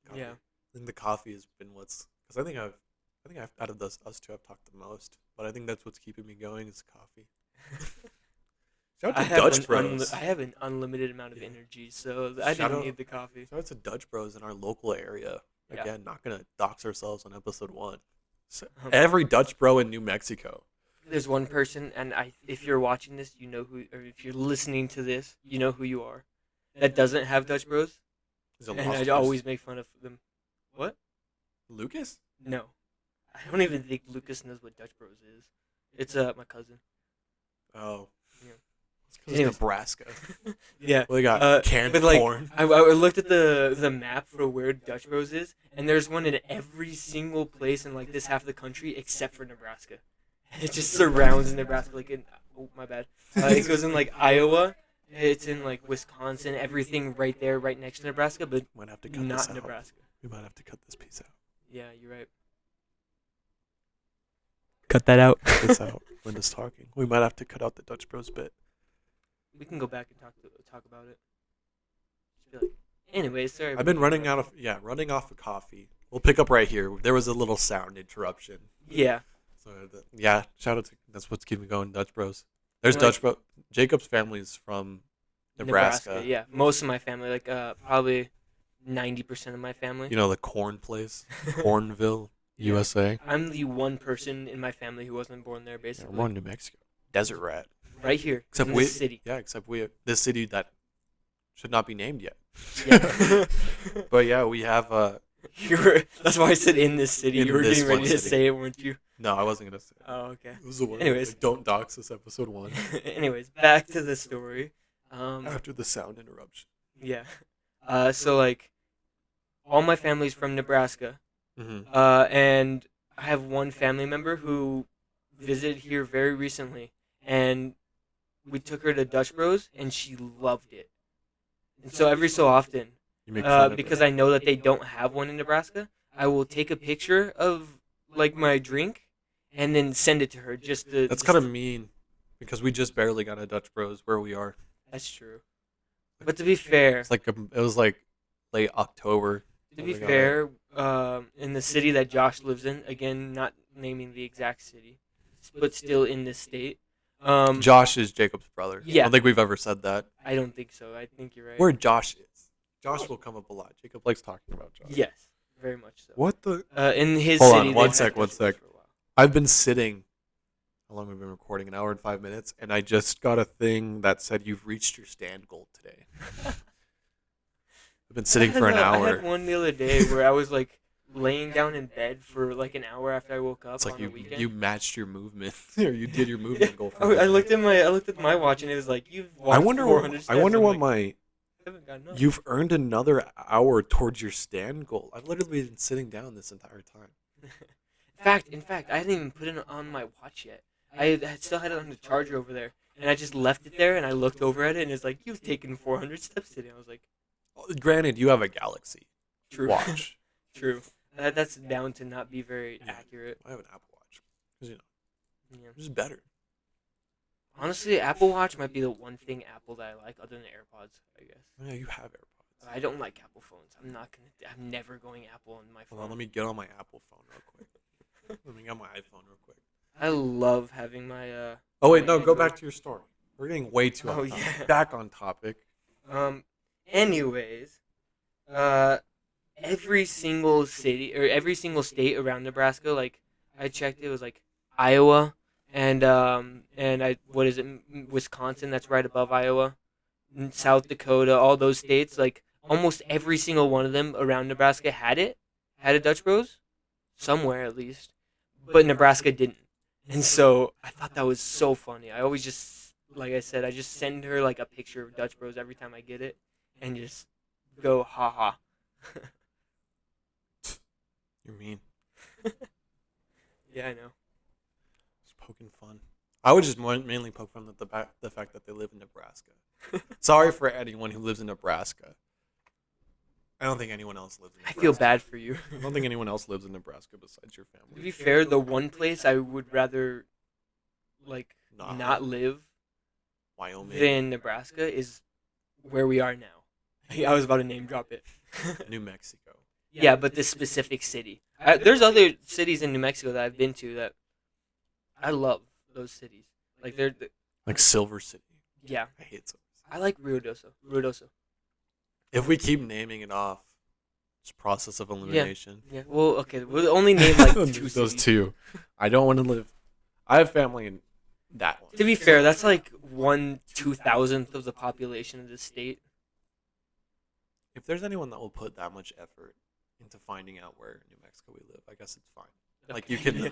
Coffee. Yeah. I think the coffee has been what's because I think I've out of us two I've talked the most, but I think that's what's keeping me going is coffee. Shout I out to have Dutch Bros. I have an unlimited amount of Yeah. energy, so I Shout didn't out, need the coffee. shout out to Dutch Bros in our local area. Yeah. Again, not gonna dox ourselves on episode 1. So Um, every Dutch Bro in New Mexico. There's one person, and if you're watching this, you know who, or if you're listening to this, you know who you are. That doesn't have Dutch Bros, He's a and lost I always make fun of them. What? Lucas? No, I don't even think Lucas knows what Dutch Bros is. It's my cousin. Oh. Yeah. It's because Anyways. Nebraska. Yeah. Well, they got canned but like, corn. I looked at the map for where Dutch Bros is, and there's one in every single place in like this half of the country except for Nebraska. It just surrounds Nebraska. Like oh my bad. It goes in like Iowa. It's in like Wisconsin. Everything right there, right next to Nebraska, but Might have to cut not this out. Nebraska. We might have to cut this piece out. Yeah, you're right. Cut that out. Cut this out. Linda's talking. We might have to cut out the Dutch Bros bit. We can go back and talk about it. Just be like, anyways, sorry. I've been running off of coffee. We'll pick up right here. There was a little sound interruption. Yeah. So shout out to that's what's keeping me going. Dutch Bros. There's Like- Dutch Bro. Jacob's family is from Nebraska. Yeah, most of my family, like probably 90% of my family. You know the corn place, Cornville, Yeah. USA. I'm the one person in my family who wasn't born there, Yeah, basically. we're in New Mexico. Desert rat. Right here, Except in we, this city. yeah, except we, this city that should not be named yet. Yeah. But yeah, we have. That's why I said in this city. In You were this getting ready one to city. say it, weren't you? No, I wasn't gonna say. Oh, okay. It was the word. Anyways. Like, don't dox us, episode 1. Anyways, back to the story. After the sound interruption. Yeah. So like, all my family's from Nebraska. Mm-hmm. And I have one family member who visited here very recently, and we took her to Dutch Bros, and she loved it. And so every so often, You make fun of because it. I know that they don't have one in Nebraska, I will take a picture of like my drink, and then send it to her just to. That's just kind of to- mean, because we just barely got a Dutch Bros where we are. That's true. But to be fair, It's like it was like late October. to when be we got fair, in the city that Josh lives in, again, not naming the exact city, but still in this state. it. Josh is Jacob's brother. I Yeah. don't think we've ever said that. I don't think so. I think you're right. Where Josh is. Josh will come up a lot. Jacob likes talking about Josh. Yes, very much so. What the? In his Hold on, city, one they've sec, had one Dutch Bros sec. for a while. I've been sitting. How long have we been recording? An hour and 5 minutes, and I just got a thing that said you've reached your stand goal today. I've been sitting for an I hour. had one the other day where I was like laying down in bed for like an hour after I woke up It's like on the weekend. you matched your movement, or you did your movement goal. For I looked at my watch and it was like you've walked I wonder. 400 steps. I wonder I'm what like, my. I haven't gotten up. You've earned another hour towards your stand goal. I've literally been sitting down this entire time. In fact, I hadn't even put it on my watch yet. I still had it on the charger over there, and I just left it there. And I looked over at it, and it's like you've taken 400 steps today. I was like, Granted, you have a Galaxy true, watch. true. That's down to not be very accurate. I have an Apple Watch because Yeah. it's just better. Honestly, Apple Watch might be the one thing Apple that I like, other than AirPods. I guess Yeah, you have AirPods. I don't like Apple phones. I'm never going Apple on my phone. Hold on, let me get on my Apple phone real quick. Let me get on my iPhone real quick. I love having my Oh wait, my no, go Android. back to your story. We're getting way too Oh, off topic. yeah. Back on topic. Anyways, every single city or every single state around Nebraska, like I checked, it was like Iowa and what is it, Wisconsin? That's right above Iowa, and South Dakota, all those states, like almost every single one of them around Nebraska had a Dutch Bros, somewhere at least, but Nebraska didn't, and so I thought that was so funny. I always just, like I said, I just send her like a picture of Dutch Bros every time I get it, and just go ha ha. You're mean. Yeah, I know. Just poking fun. I would just mainly poke fun at the fact that they live in Nebraska. Sorry for anyone who lives in Nebraska. I don't think anyone else lives in I Nebraska. feel bad for you. I don't think anyone else lives in Nebraska besides your To family. be fair, the one place I would rather like not live Wyoming, than Nebraska is where we are now. I was about to name drop it. New Mexico. Yeah, but this specific city. There's other cities in New Mexico that I've been to that I love those cities. Like Like Silver City. yeah. I hate Silver City. I like Ruidoso. Ruidoso. If we keep naming it off, it's process of elimination. Yeah. Well, okay. We'll only name like two Those cities. two. I don't want to live. I have family in that one. To be fair, that's like 1/2000th of the population of the state. If there's anyone that will put that much effort into finding out where in New Mexico we live, I guess it's fine. Like you can know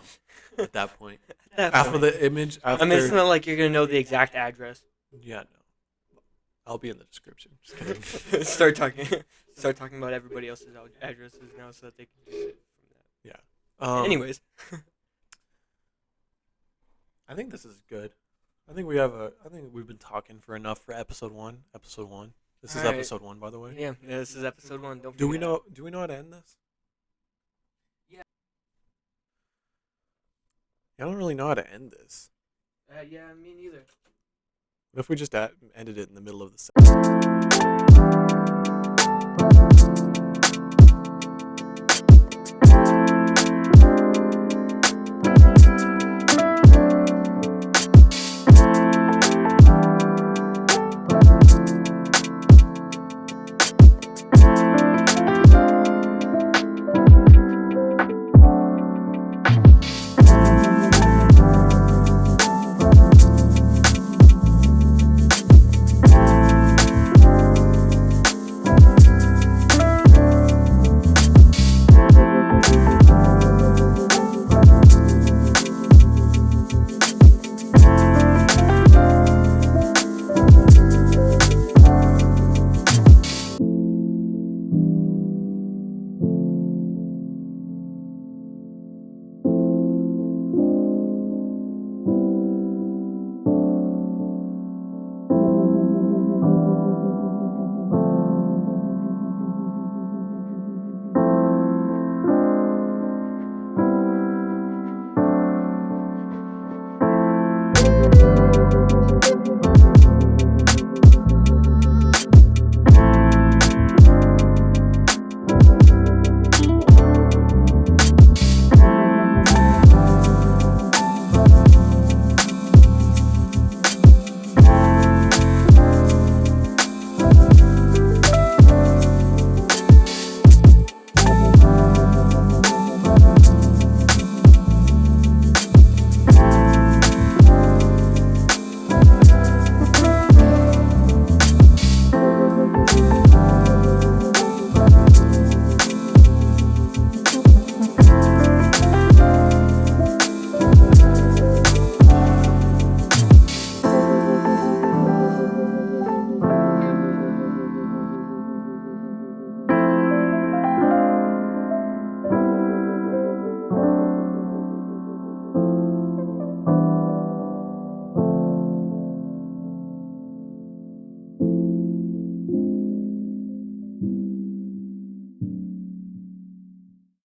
at that point. After the image, after I mean, it's not like you're gonna know the exact address. yeah, no. I'll be in the description. Just kidding. Start talking about everybody else's addresses now, so that they can just sit from that. Yeah. Anyways, I think this is good. I think we've been talking for enough for episode 1. Episode 1. This is Alright. episode 1, by the way. yeah, this is episode 1. Don't Do we forget know? Do we know how to end this? Yeah. I don't really know how to end this. that. Yeah, me neither. What if we just ended it in the middle of the sentence?